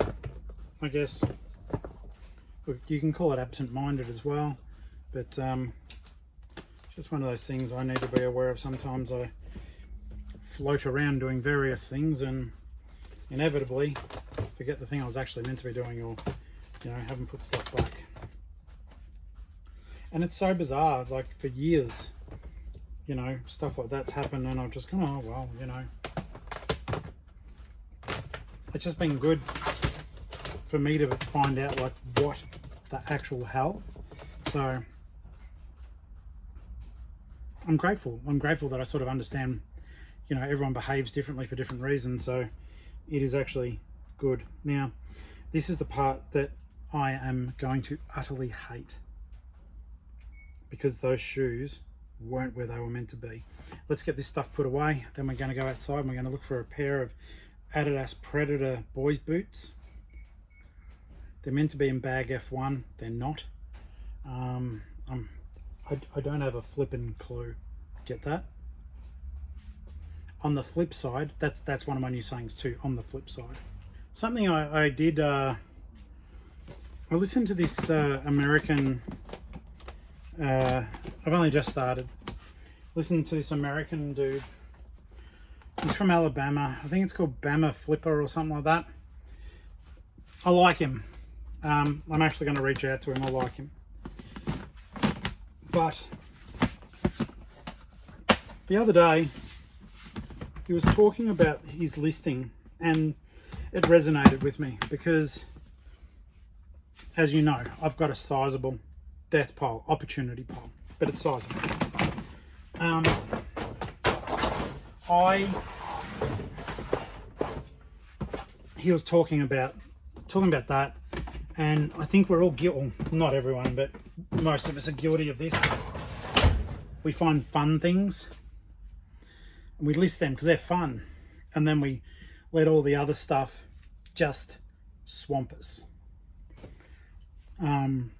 I guess, you can call it absent-minded as well, but just one of those things I need to be aware of. Sometimes I float around doing various things and inevitably forget the thing I was actually meant to be doing, or, you know, haven't put stuff back. And it's so bizarre, like for years, you know, stuff like that's happened, and I've just gone, oh well, you know. It's just been good for me to find out like what the actual hell. So I'm grateful. I'm grateful that I sort of understand, you know, everyone behaves differently for different reasons. So it is actually good. Now, this is the part that I am going to utterly hate, because those shoes weren't where they were meant to be. Let's get this stuff put away. Then we're going to go outside and we're going to look for a pair of Adidas Predator boys boots. They're meant to be in bag F1. They're not. I don't have a flipping clue. Get that? On the flip side, that's one of my new sayings too. On the flip side, something I did. I listened to this American. I've only just started listening to this American dude. He's from Alabama. I think it's called Bama Flipper or something like that. I like him. I'm actually going to reach out to him. I like him. But the other day, he was talking about his listing, and it resonated with me because, as you know, I've got a sizable death pile, opportunity pile, but it's sizable. He was talking about that, and I think we're all guilty, not everyone, but most of us are guilty of this. We find fun things and we list them because they're fun, and then we let all the other stuff just swamp us.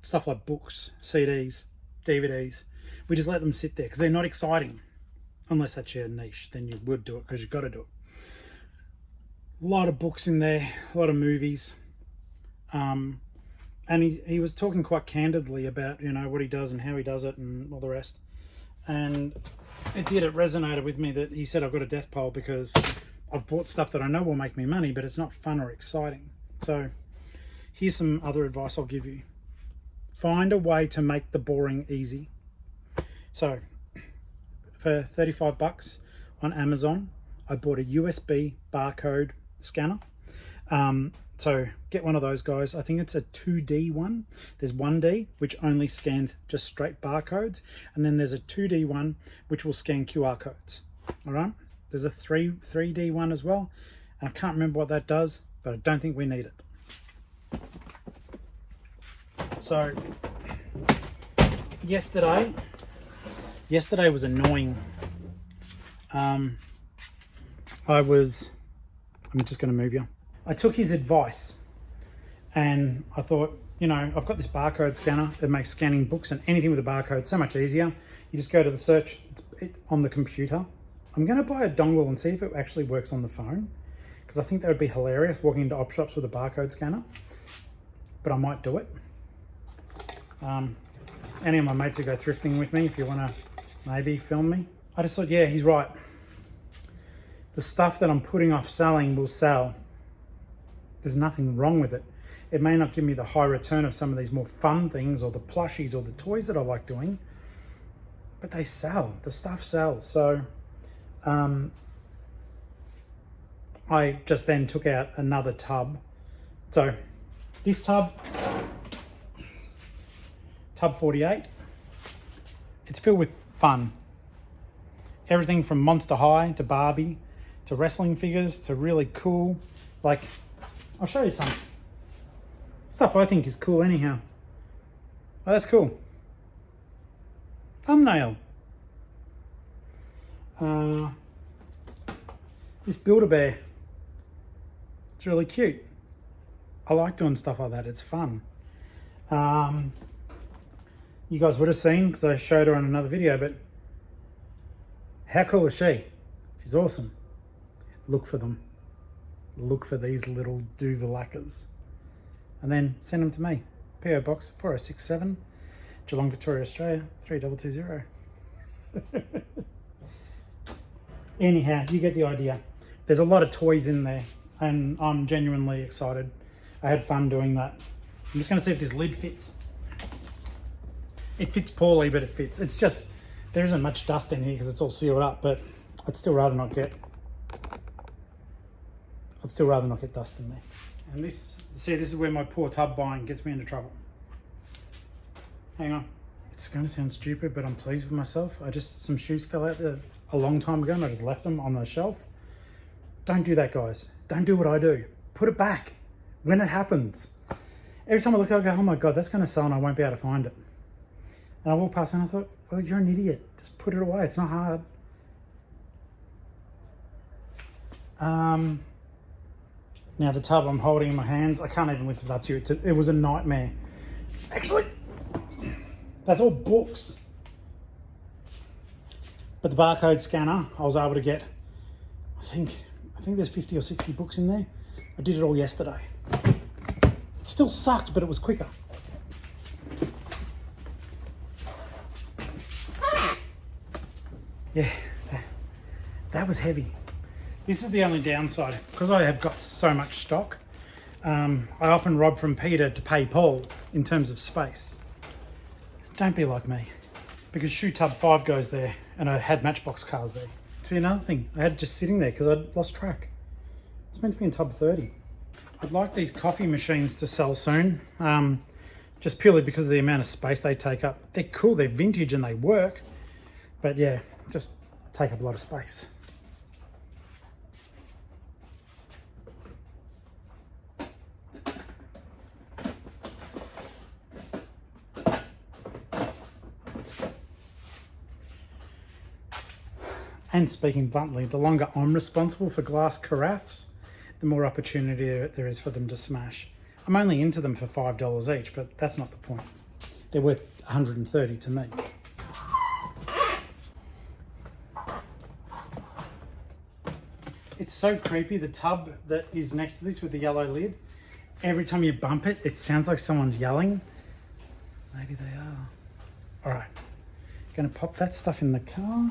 Stuff like books, CDs, DVDs, we just let them sit there because they're not exciting. Unless that's your niche, then you would do it because you've got to do it. A lot of books in there, a lot of movies. And he was talking quite candidly about, you know, what he does and how he does it and all the rest. And it resonated with me that he said, I've got a death pile because I've bought stuff that I know will make me money, but it's not fun or exciting. So here's some other advice I'll give you. Find a way to make the boring easy. So for $35 on Amazon, I bought a USB barcode scanner. So get one of those guys. I think it's a 2D one. There's 1D, which only scans just straight barcodes. And then there's a 2D one, which will scan QR codes. All right. There's a 3D one as well. And I can't remember what that does, but I don't think we need it. So yesterday was annoying. I'm just going to move you. I took his advice and I thought, you know, I've got this barcode scanner. It makes scanning books and anything with a barcode so much easier. You just go to the search on the computer. I'm going to buy a dongle and see if it actually works on the phone, because I think that would be hilarious, walking into op shops with a barcode scanner. But I might do it. Any of my mates who go thrifting with me, if you want to maybe film me. I just thought, yeah, he's right. The stuff that I'm putting off selling will sell. There's nothing wrong with it. It may not give me the high return of some of these more fun things or the plushies or the toys that I like doing, but they sell. The stuff sells. So I just then took out another tub. So this tub 48, it's filled with fun. Everything from Monster High to Barbie to wrestling figures to really cool, like, I'll show you some stuff I think is cool anyhow. Oh, that's cool. Thumbnail. This Build-A-Bear. It's really cute. I like doing stuff like that. It's fun. You guys would have seen, because I showed her on another video, but how cool is she? She's awesome. Look for them. Look for these little duvalackers. And then send them to me. PO Box 4067, Geelong, Victoria, Australia, 3220. Anyhow, you get the idea. There's a lot of toys in there, and I'm genuinely excited. I had fun doing that. I'm just going to see if this lid fits. It fits poorly, but it fits. It's just, there isn't much dust in here because it's all sealed up, but I'd still rather not get dust in there. And this is where my poor tub buying gets me into trouble. Hang on. It's going to sound stupid, but I'm pleased with myself. Some shoes fell out there a long time ago and I just left them on the shelf. Don't do that, guys. Don't do what I do. Put it back when it happens. Every time I look, I go, oh my God, that's going to sell and I won't be able to find it. And I walked past and I thought, oh, you're an idiot. Just put it away. It's not hard. Now the tub I'm holding in my hands, I can't even lift it up to you. It was a nightmare. Actually, that's all books. But the barcode scanner, I was able to get, I think there's 50 or 60 books in there. I did it all yesterday. It still sucked, but it was quicker. Yeah, that was heavy. This is the only downside, because I have got so much stock. I often rob from Peter to pay Paul in terms of space. Don't be like me, because shoe tub 5 goes there and I had Matchbox cars there. See, another thing, I had just sitting there because I'd lost track. It's meant to be in tub 30. I'd like these coffee machines to sell soon, just purely because of the amount of space they take up. They're cool, they're vintage and they work, but yeah, just take up a lot of space. And speaking bluntly, the longer I'm responsible for glass carafes, the more opportunity there is for them to smash. I'm only into them for $5 each, but that's not the point. They're worth $130 to me. It's so creepy, the tub that is next to this with the yellow lid. Every time you bump it, it sounds like someone's yelling. Maybe they are. All right, gonna pop that stuff in the car.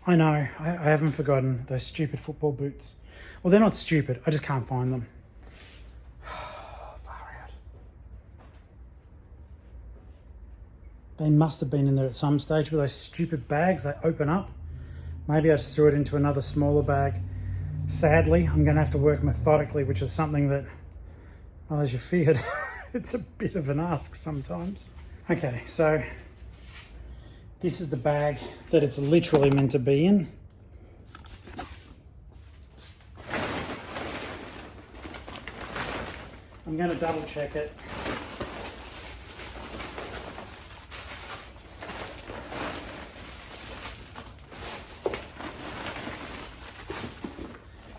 I know, I haven't forgotten those stupid football boots. Well, they're not stupid, I just can't find them. Far out. They must have been in there at some stage with those stupid bags. They open up. Maybe I just threw it into another smaller bag. Sadly, I'm going to have to work methodically, which is something that, well, as you feared, it's a bit of an ask sometimes. Okay, so this is the bag that it's literally meant to be in. I'm going to double check it.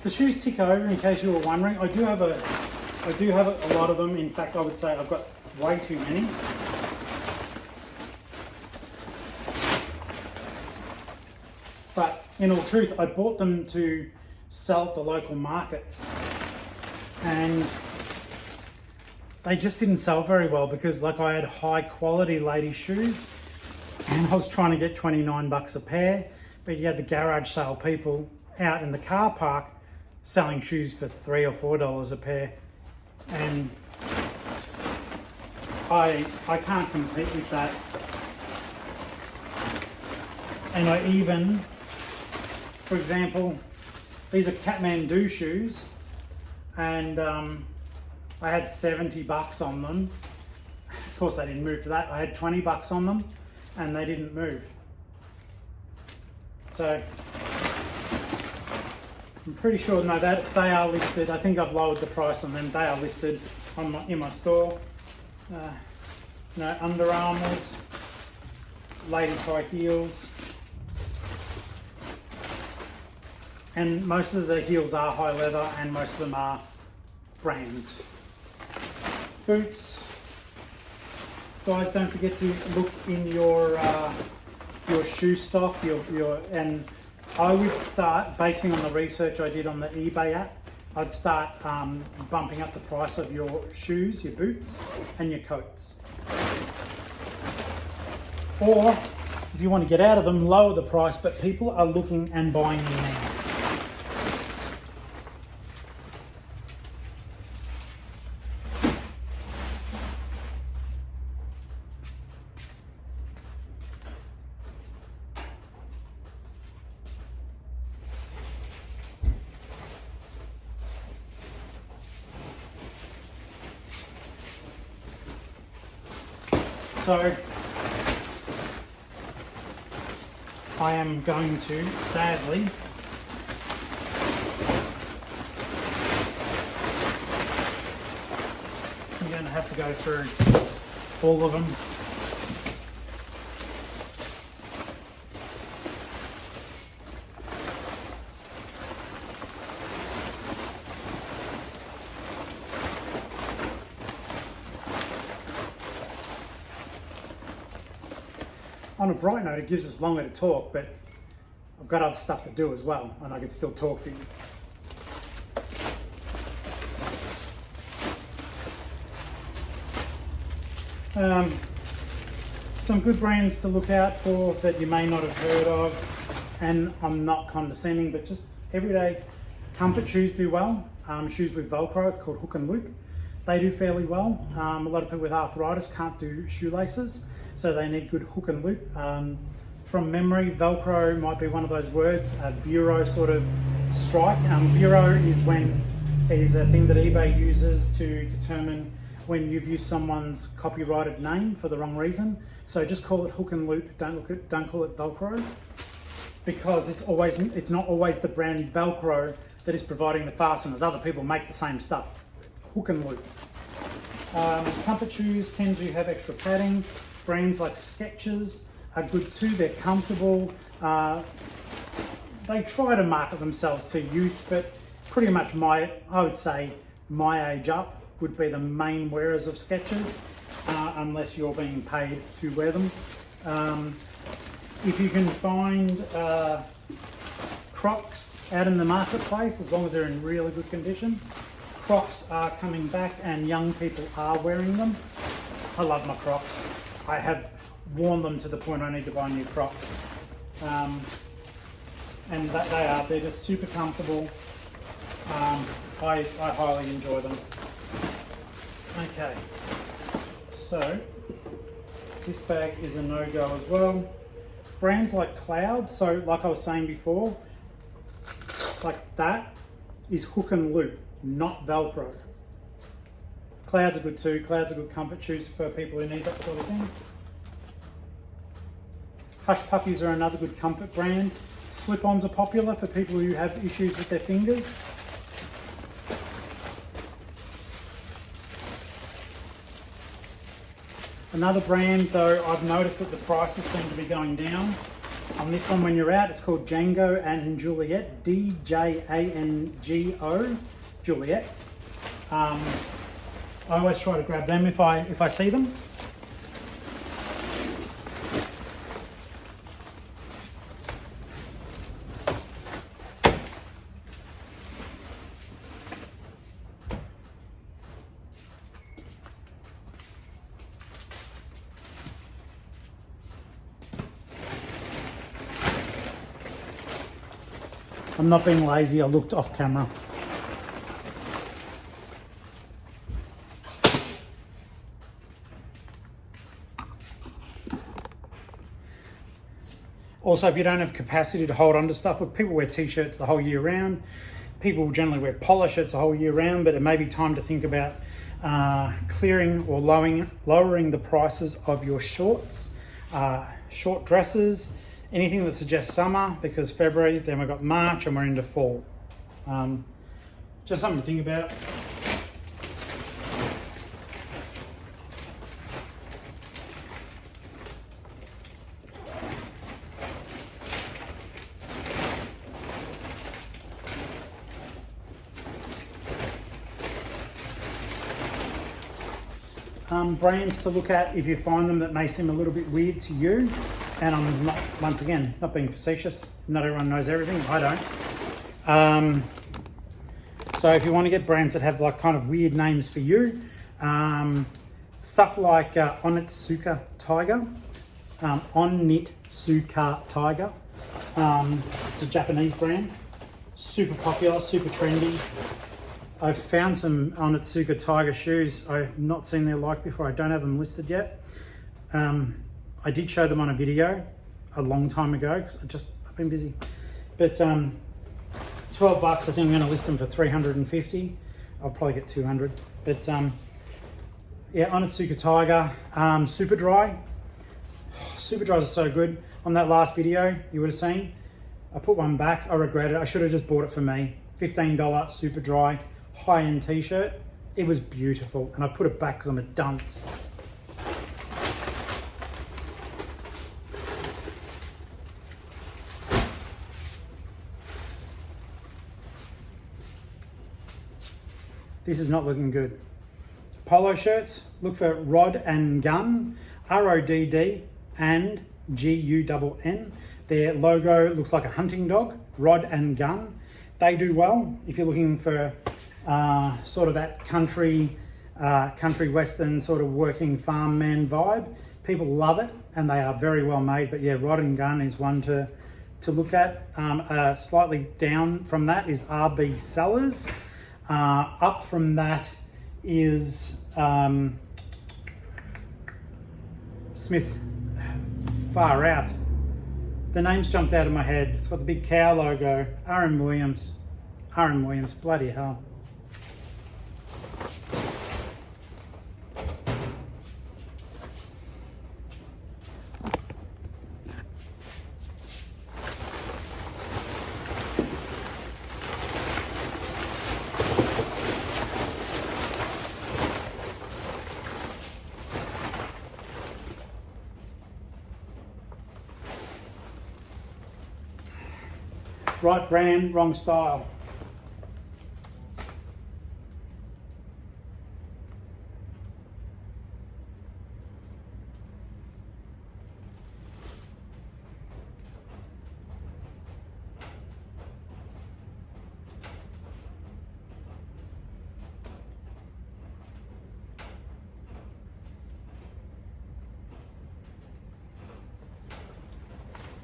The shoes tick over, in case you were wondering. I do have a lot of them. In fact, I would say I've got way too many. But in all truth, I bought them to sell at the local markets, and they just didn't sell very well because, like, I had high quality ladies' shoes and I was trying to get 29 bucks a pair, but you had the garage sale people out in the car park selling shoes for $3 or $4 a pair, and I can't compete with that. And I even, for example, these are Kathmandu shoes, and I had 70 bucks on them. Of course, they didn't move for that. I had 20 bucks on them, and they didn't move. So I'm pretty sure, no, that they are listed. I think I've lowered the price on them. They are listed on in my store. Under Armours, ladies' high heels. And most of the heels are high leather, and most of them are brands. Boots. Guys, don't forget to look in your shoe stock. And I would start basing on the research I did on the eBay app. I'd start bumping up the price of your shoes, your boots, and your coats. Or if you want to get out of them, lower the price, but people are looking and buying them now. So I am going to, sadly, I'm going to have to go through all of them. On a bright note, it gives us longer to talk, but I've got other stuff to do as well, and I can still talk to you. Some good brands to look out for that you may not have heard of, and I'm not condescending, but just everyday comfort shoes do well. Shoes with Velcro, it's called hook and loop. They do fairly well. A lot of people with arthritis can't do shoelaces, so they need good hook and loop. From memory, Velcro might be one of those words, a Vero sort of strike. Vero is a thing that eBay uses to determine when you've used someone's copyrighted name for the wrong reason. So just call it hook and loop, don't call it Velcro, because it's not always the brand Velcro that is providing the fasteners. Other people make the same stuff. Hook and loop. Comfort shoes tend to have extra padding. Brands like Skechers are good too. They're comfortable. They try to market themselves to youth, but pretty much I would say my age up would be the main wearers of Skechers, unless you're being paid to wear them. If you can find Crocs out in the marketplace, as long as they're in really good condition, Crocs are coming back and young people are wearing them. I love my Crocs. I have worn them to the point I need to buy new Crocs. And they're just super comfortable. I highly enjoy them. Okay, so this bag is a no-go as well. Brands like Cloud, so like I was saying before, like that is hook and loop, not Velcro. Clouds are good too. Clouds are good comfort shoes for people who need that sort of thing. Hush Puppies are another good comfort brand. Slip-ons are popular for people who have issues with their fingers. Another brand though, I've noticed that the prices seem to be going down. On this one, when you're out, it's called Django and Juliet, D-J-A-N-G-O, Juliet. I always try to grab them if I see them. I'm not being lazy, I looked off camera. Also, if you don't have capacity to hold on to stuff, look, people wear t-shirts the whole year round. People generally wear polo shirts the whole year round, but it may be time to think about clearing or lowering the prices of your shorts, short dresses, anything that suggests summer, because February, then we've got March and we're into fall. Just something to think about. Brands to look at if you find them that may seem a little bit weird to you, and I'm not, once again, not being facetious, not everyone knows everything, I don't. So if you want to get brands that have like kind of weird names for you, stuff like Onitsuka Tiger, Onitsuka Tiger. It's a Japanese brand, super popular, super trendy. I've found some Onitsuka Tiger shoes I've not seen their like before. I don't have them listed yet. I did show them on a video a long time ago because I've been busy. But 12 bucks, I think I'm going to list them for 350. I'll probably get 200. But yeah, Onitsuka Tiger, super dry. Super dries are so good. On that last video you would have seen, I put one back. I regret it. I should have just bought it for me. $15 super dry high-end t-shirt. It was beautiful, and I put it back because I'm a dunce. This is not looking good. Polo shirts, look for Rod and Gun, RODD and GUNN. Their logo looks like a hunting dog, Rod and Gun. They do well if you're looking for sort of that country western sort of working farm man vibe. People love it, and they are very well made. But yeah, Rod and Gun is one to look at. Slightly down from that is Resellers. Up from that is Smith. Far out. The name's jumped out of my head. It's got the big cow logo. R.M. Williams. R.M. Williams. Bloody hell. Right brand, wrong style.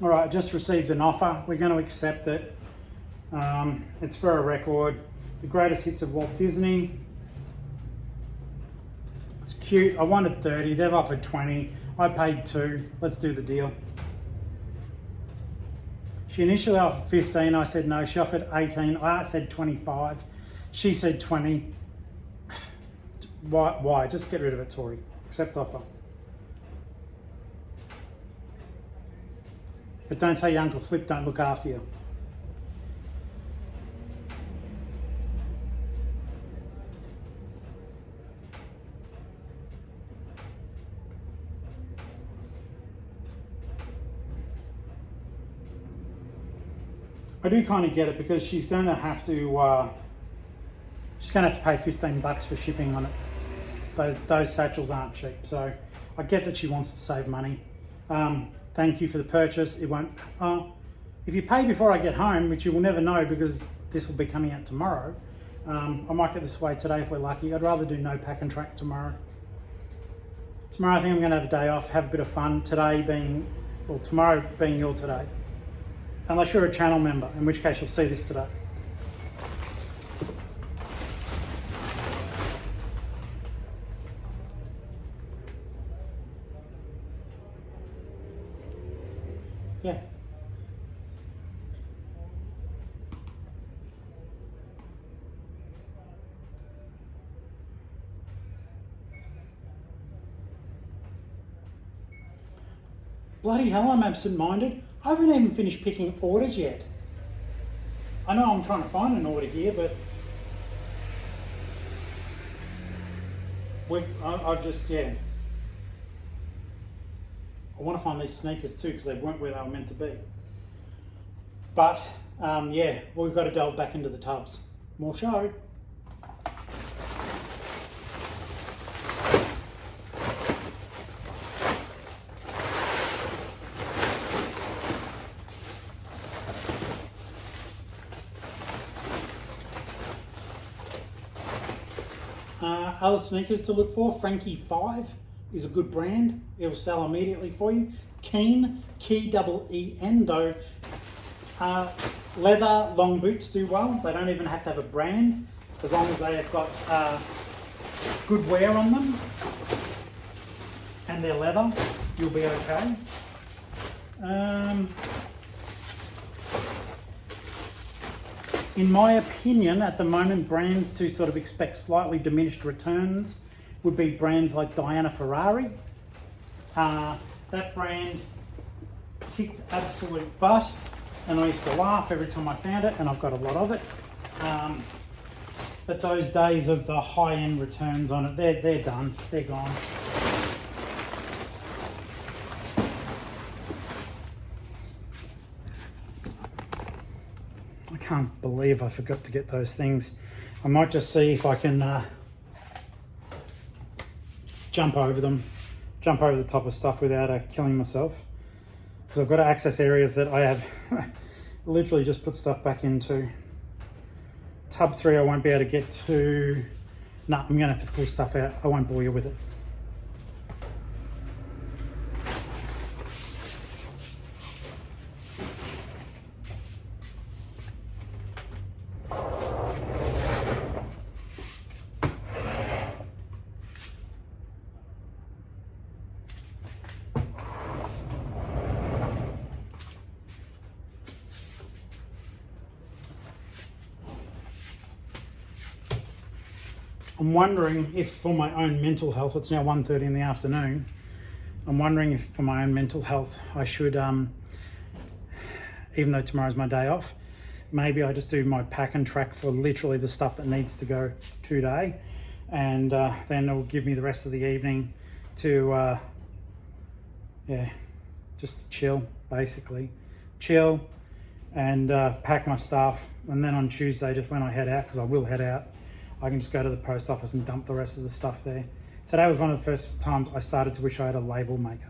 All right, I just received an offer. We're going to accept it. It's for a record. The greatest hits of Walt Disney. It's cute. I wanted 30. They've offered 20. I paid 2. Let's do the deal. She initially offered 15. I said no. She offered 18. I said 25. She said 20. Why? Just get rid of it, Tori. Accept offer. But don't say your Uncle Flip don't look after you. I do kind of get it because she's going to have to pay 15 bucks for shipping on it. Those satchels aren't cheap, so I get that she wants to save money. Thank you for the purchase. It won't. If you pay before I get home, which you will never know because this will be coming out tomorrow, I might get this away today if we're lucky. I'd rather do no pack and track tomorrow. Tomorrow I think I'm going to have a day off, have a bit of fun. Tomorrow being your today. Unless you're a channel member, in which case you'll see this today. Yeah. Bloody hell, I'm absent-minded. I haven't even finished picking orders yet. I know I'm trying to find an order here, but I want to find these sneakers too because they weren't where they were meant to be. But yeah, we've got to delve back into the tubs. More show. Other sneakers to look for, Frankie 5 is a good brand. It'll sell immediately for you. Keen, Keen though. Leather long boots do well. They don't even have to have a brand, as long as they have got good wear on them and they're leather, you'll be okay. In my opinion, at the moment, brands to sort of expect slightly diminished returns would be brands like Diana Ferrari. That brand kicked absolute butt, and I used to laugh every time I found it, and I've got a lot of it. But those days of the high-end returns on it, they're done, they're gone. I can't believe I forgot to get those things. I might just see if I can jump over them, jump over the top of stuff without killing myself. Because I've got to access areas that I have literally just put stuff back into. Tub 3 I won't be able to get to. No, I'm going to have to pull stuff out. I won't bore you with it. I'm wondering if for my own mental health, it's now 1:30 in the afternoon, I'm wondering if for my own mental health I should, even though tomorrow's my day off, maybe I just do my pack and track for literally the stuff that needs to go today, and then it'll give me the rest of the evening to, just chill, basically. Chill and pack my stuff, and then on Tuesday, just when I head out, because I will head out, I can just go to the post office and dump the rest of the stuff there. Today was one of the first times I started to wish I had a label maker.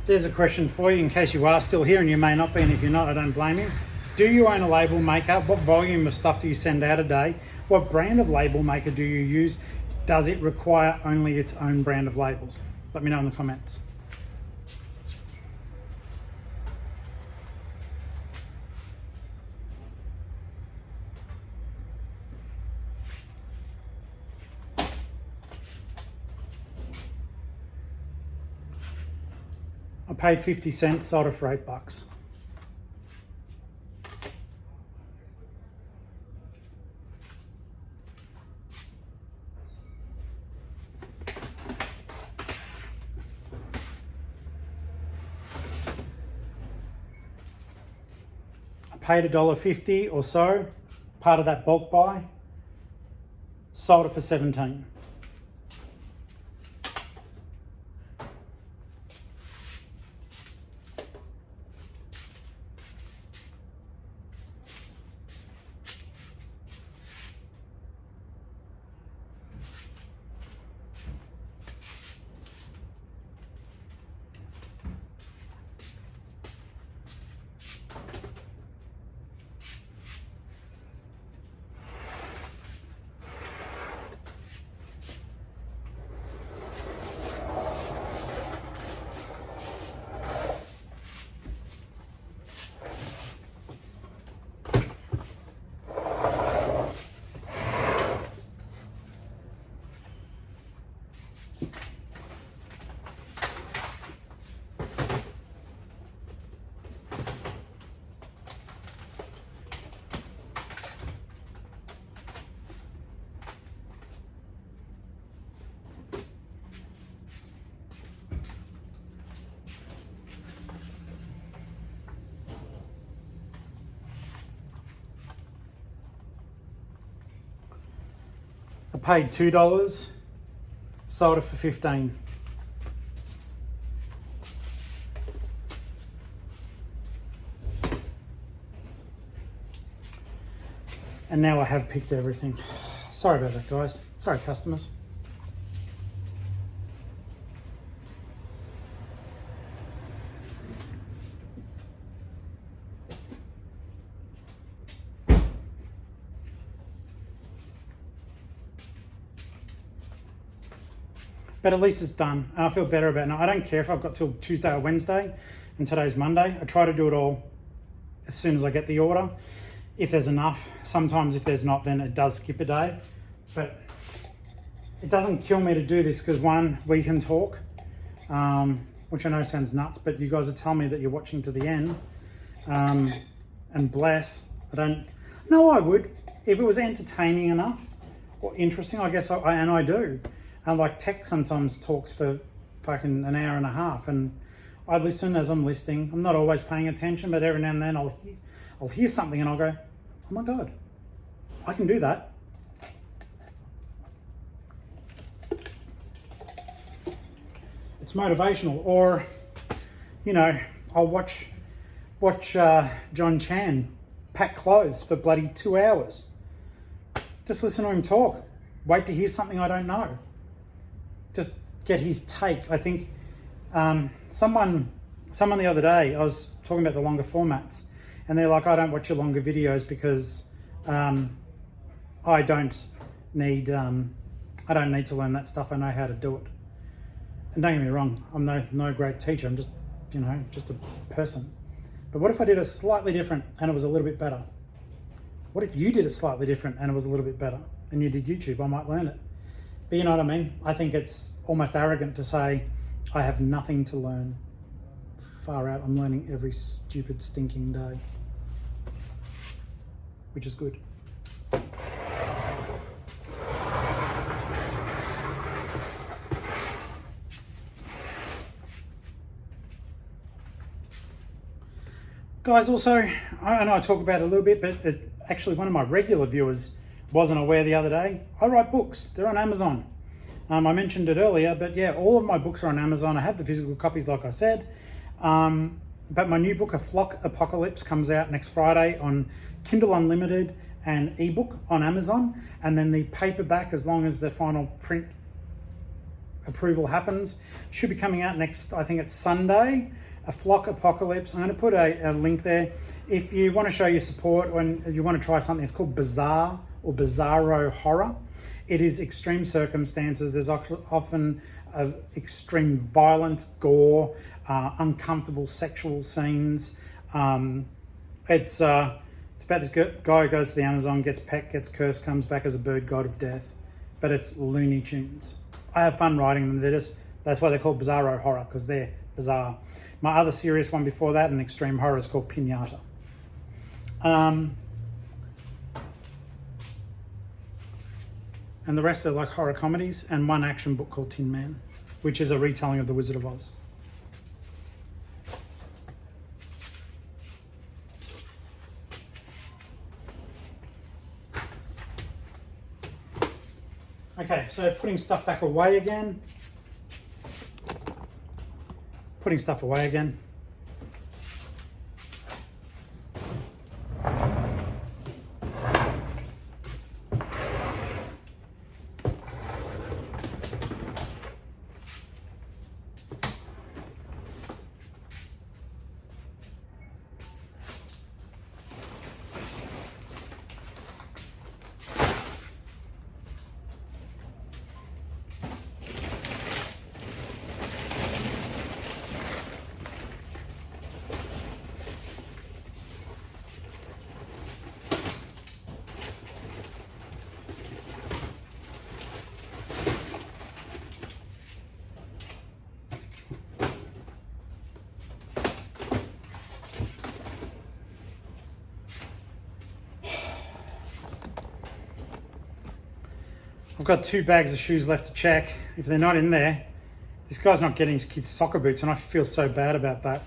There's a question for you in case you are still here, and you may not be, and if you're not, I don't blame you. Do you own a label maker? What volume of stuff do you send out a day? What brand of label maker do you use? Does it require only its own brand of labels? Let me know in the comments. I paid 50 cents, sold it for $8. I paid $1.50 or so, part of that bulk buy, sold it for 17. I paid $2, sold it for $15. And now I have picked everything. Sorry about that, guys. Sorry, customers. But at least it's done, and I feel better about it. Now, I don't care if I've got till Tuesday or Wednesday, and today's Monday. I try to do it all as soon as I get the order, if there's enough. Sometimes if there's not, then it does skip a day. But it doesn't kill me to do this because, one, we can talk, which I know sounds nuts, but you guys are telling me that you're watching to the end. And bless, I would. If it was entertaining enough or interesting, I guess I do. And like tech sometimes talks for fucking an hour and a half, and I listen as I'm listening. I'm not always paying attention, but every now and then I'll hear something and I'll go, oh my God, I can do that. It's motivational. Or, you know, I'll watch John Chan pack clothes for bloody 2 hours. Just listen to him talk. Wait to hear something I don't know. Just get his take. I think someone the other day, I was talking about the longer formats, and they're like, I don't watch your longer videos because I don't need to learn that stuff. I know how to do it. And don't get me wrong, I'm no great teacher. I'm just, just a person. But what if I did it slightly different and it was a little bit better? What if you did it slightly different and it was a little bit better? And you did YouTube, I might learn it. But you know what I mean? I think it's almost arrogant to say, I have nothing to learn. Far out, I'm learning every stupid stinking day. Which is good. Guys, also, I know I talk about it a little bit, but actually one of my regular viewers wasn't aware the other day. I write books. They're on Amazon. I mentioned it earlier, but yeah, all of my books are on Amazon. I have the physical copies, like I said. But my new book, A Flock Apocalypse, comes out next Friday on Kindle Unlimited and ebook on Amazon. And then the paperback, as long as the final print approval happens, should be coming out next, I think it's Sunday. A Flock Apocalypse. I'm going to put a link there. If you want to show your support when you want to try something, it's called Bizarre or Bizarro Horror. It is extreme circumstances. There's often extreme violence, gore, uncomfortable sexual scenes. It's about this guy who goes to the Amazon, gets pecked, gets cursed, comes back as a bird god of death. But it's Looney Tunes. I have fun writing them. That's why they're called Bizarro Horror, because they're bizarre. My other serious one before that, an extreme horror, is called Pinata. And the rest are like horror comedies, and one action book called Tin Man, which is a retelling of The Wizard of Oz. Okay, so putting stuff back away again. Putting stuff away again. I've got 2 bags of shoes left to check. If they're not in there, this guy's not getting his kids' soccer boots, and I feel so bad about that.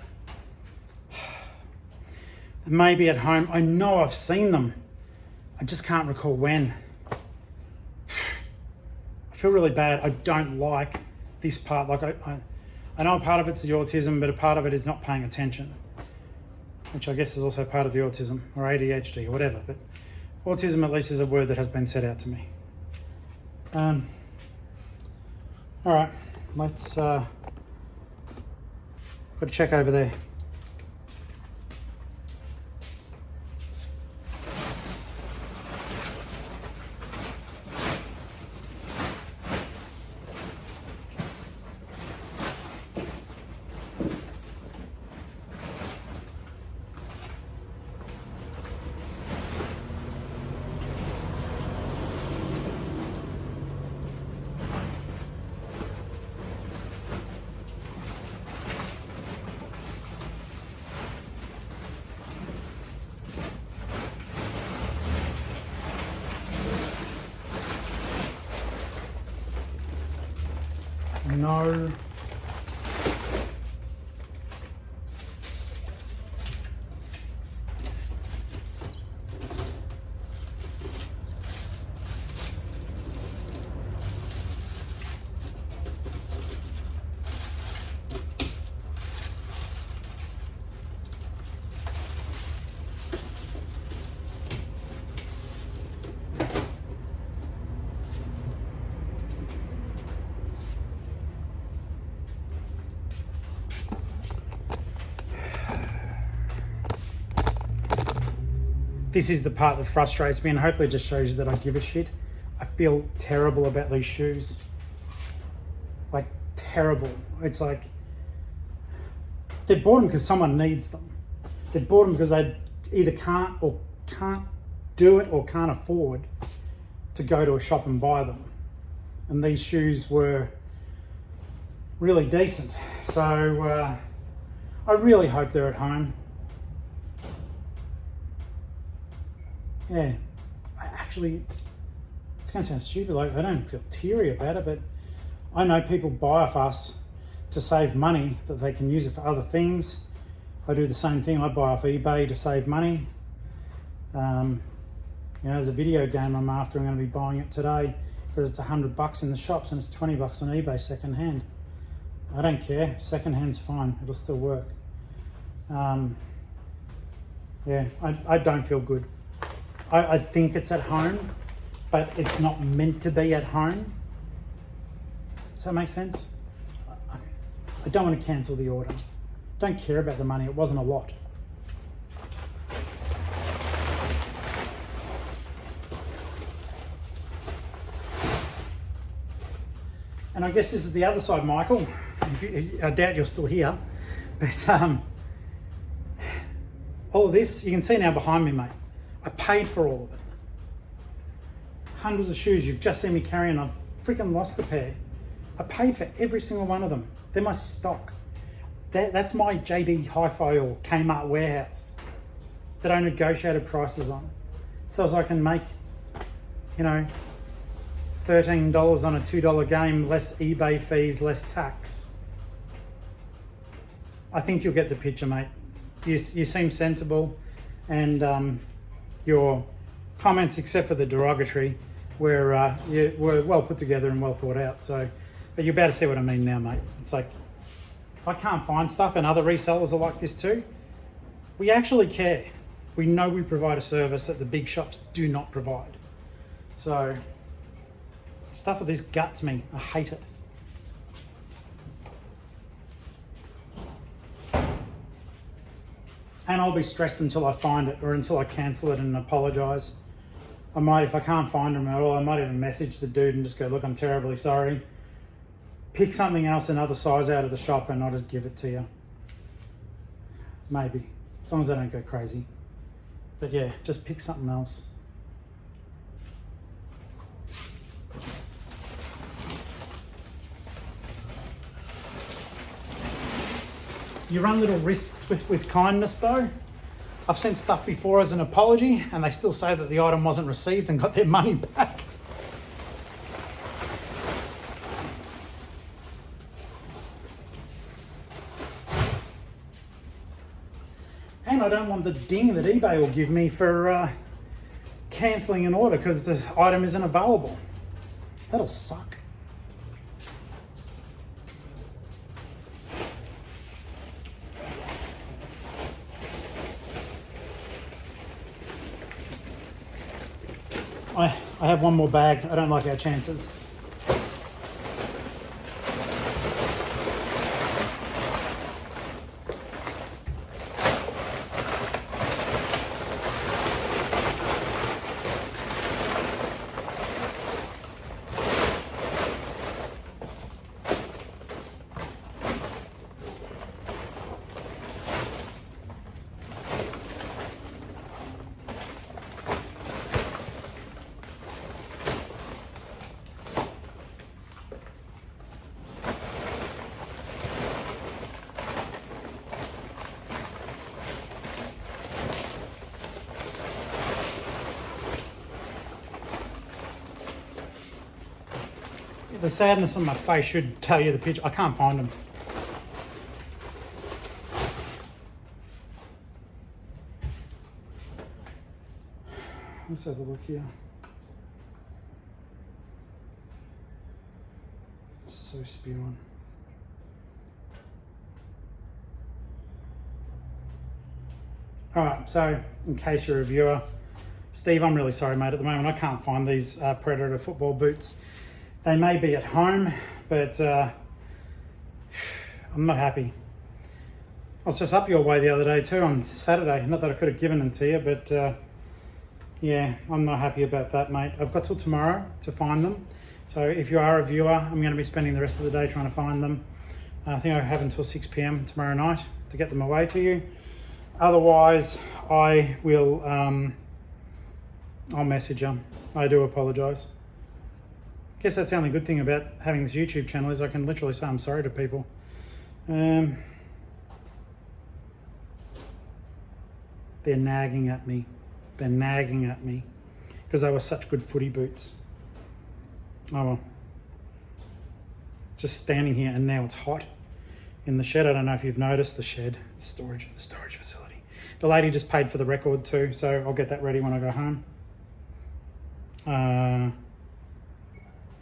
Maybe at home. I know I've seen them. I just can't recall when. feel really bad. I don't like this part. Like I know a part of it's the autism, but a part of it is not paying attention, which I guess is also part of the autism or ADHD or whatever. But autism at least is a word that has been set out to me. All right, let's got to check over there. No. This is the part that frustrates me, and hopefully it just shows you that I give a shit. I feel terrible about these shoes. Like, terrible. It's like, they bought them because someone needs them. They bought them because they either can't do it or can't afford to go to a shop and buy them. And these shoes were really decent. So I really hope they're at home. Yeah, it's going to sound stupid, like I don't feel teary about it, but I know people buy off us to save money that they can use it for other things. I do the same thing. I buy off eBay to save money. There's a video game I'm after. I'm going to be buying it today because it's $100 in the shops and it's $20 on eBay second hand. I don't care. Second hand's fine. It'll still work. I don't feel good. I think it's at home, but it's not meant to be at home. Does that make sense? I don't want to cancel the order. Don't care about the money. It wasn't a lot. And I guess this is the other side, Michael. I doubt you're still here, but all of this, you can see now behind me, mate. I paid for all of it. Hundreds of shoes you've just seen me carrying. I've freaking lost a pair. I paid for every single one of them. They're my stock. That's my JB Hi-Fi or Kmart warehouse that I negotiated prices on. So as I can make, $13 on a $2 game, less eBay fees, less tax. I think you'll get the picture, mate. You seem sensible, and your comments, except for the derogatory, were well put together and well thought out. So, but you're about to see what I mean now, mate. It's like, if I can't find stuff and other resellers are like this too, we actually care. We know we provide a service that the big shops do not provide. So, stuff like this guts me. I hate it. And I'll be stressed until I find it or until I cancel it and apologise. I might, if I can't find them at all, I might even message the dude and just go, look, I'm terribly sorry. Pick something else, another size out of the shop, and I'll just give it to you. Maybe, as long as I don't go crazy. But yeah, just pick something else. You run little risks with kindness though. I've sent stuff before as an apology and they still say that the item wasn't received and got their money back. And I don't want the ding that eBay will give me for cancelling an order because the item isn't available. That'll suck. I have one more bag. I don't like our chances. The sadness on my face should tell you the picture. I can't find them. Let's have a look here. It's so spewing. All right, so in case you're a viewer, Steve, I'm really sorry, mate. At the moment, I can't find these Predator football boots. They may be at home, but I'm not happy. I was just up your way the other day too on Saturday. Not that I could have given them to you, but yeah, I'm not happy about that, mate. I've got till tomorrow to find them. So if you are a viewer, I'm going to be spending the rest of the day trying to find them. I think I have until 6 p.m. tomorrow night to get them away to you. Otherwise, I will, I'll message you. I do apologise. I guess that's the only good thing about having this YouTube channel is I can literally say I'm sorry to people. They're nagging at me. They're nagging at me because they were such good footy boots. Oh well. Just standing here and now it's hot in the shed. I don't know if you've noticed the shed, the storage facility. The lady just paid for the record too, so I'll get that ready when I go home.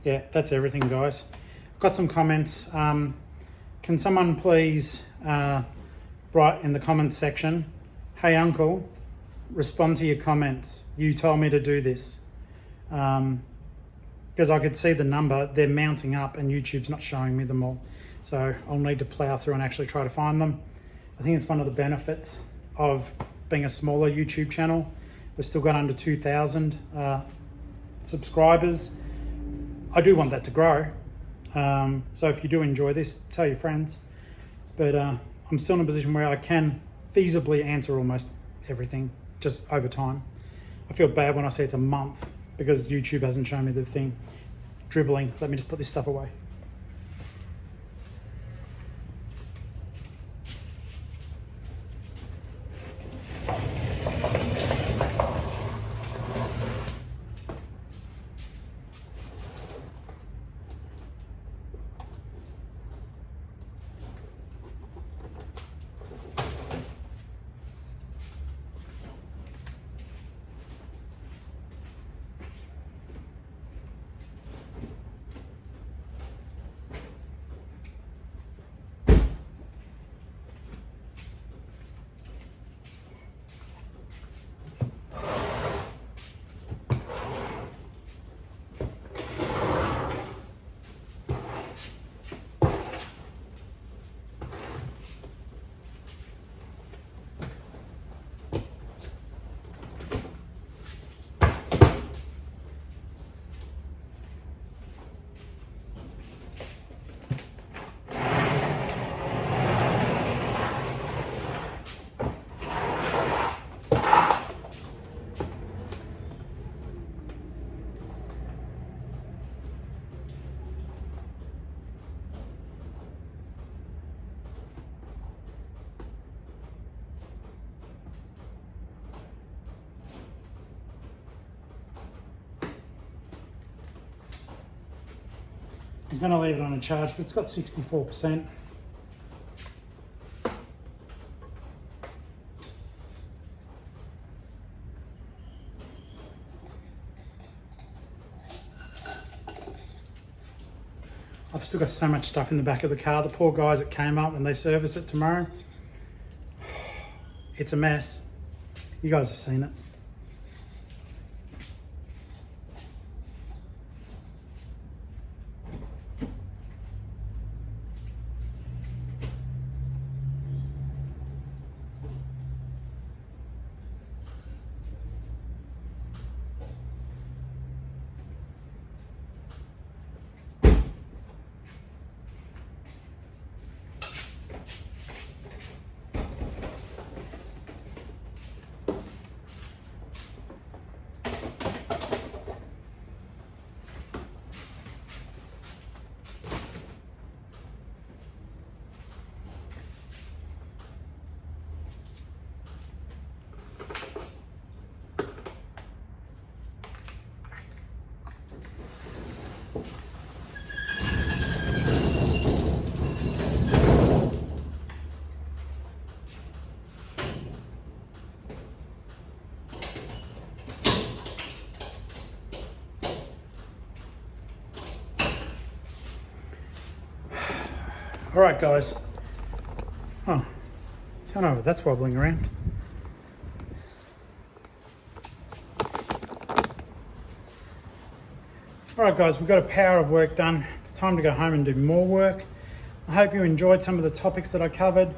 Yeah, that's everything, guys. I've got some comments. Can someone please write in the comments section, hey uncle, respond to your comments. You told me to do this. Because I could see the number, they're mounting up and YouTube's not showing me them all. So I'll need to plow through and actually try to find them. I think it's one of the benefits of being a smaller YouTube channel. We've still got under 2,000 subscribers. I do want that to grow. So if you do enjoy this, tell your friends. But I'm still in a position where I can feasibly answer almost everything just over time. I feel bad when I say it's a month because YouTube hasn't shown me the thing. Dribbling, let me just put this stuff away. I was going to leave it on a charge, but it's got 64%. I've still got so much stuff in the back of the car. The poor guys that came up and they service it tomorrow. It's a mess. You guys have seen it. All right, guys. Oh, don't know, that's wobbling around. All right, guys, we've got a power of work done. It's time to go home and do more work. I hope you enjoyed some of the topics that I covered.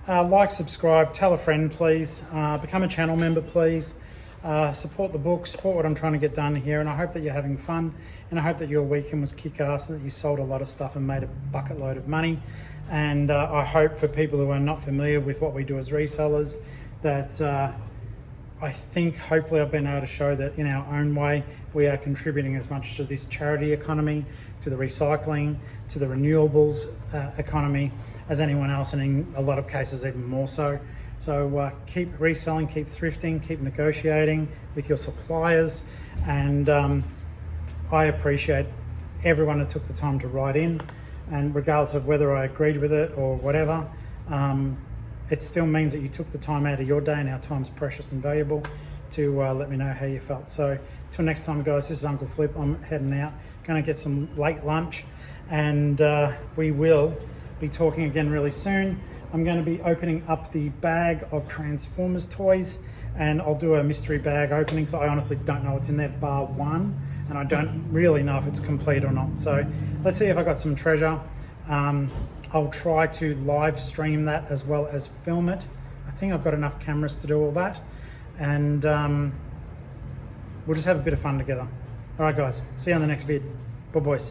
Like, subscribe, tell a friend, please. Become a channel member, please. Support the book, support what I'm trying to get done here, and I hope that you're having fun, and I hope that your weekend was kick-ass and that you sold a lot of stuff and made a bucket load of money. And I hope for people who are not familiar with what we do as resellers that I think hopefully I've been able to show that in our own way we are contributing as much to this charity economy, to the recycling, to the renewables economy as anyone else, and in a lot of cases even more so. So keep reselling, keep thrifting, keep negotiating with your suppliers, and I appreciate everyone that took the time to write in, and regardless of whether I agreed with it or whatever, it still means that you took the time out of your day, and our time's precious and valuable, to let me know how you felt. So till next time, guys, this is Uncle Flip. I'm heading out, gonna get some late lunch, and we will be talking again really soon. I'm going to be opening up the bag of Transformers toys, and I'll do a mystery bag opening because I honestly don't know what's in there bar one, and I don't really know if it's complete or not. So let's see if I got some treasure. I'll try to live stream that as well as film it. I think I've got enough cameras to do all that, and we'll just have a bit of fun together. All right, guys, see you on the next vid. Bye, boys.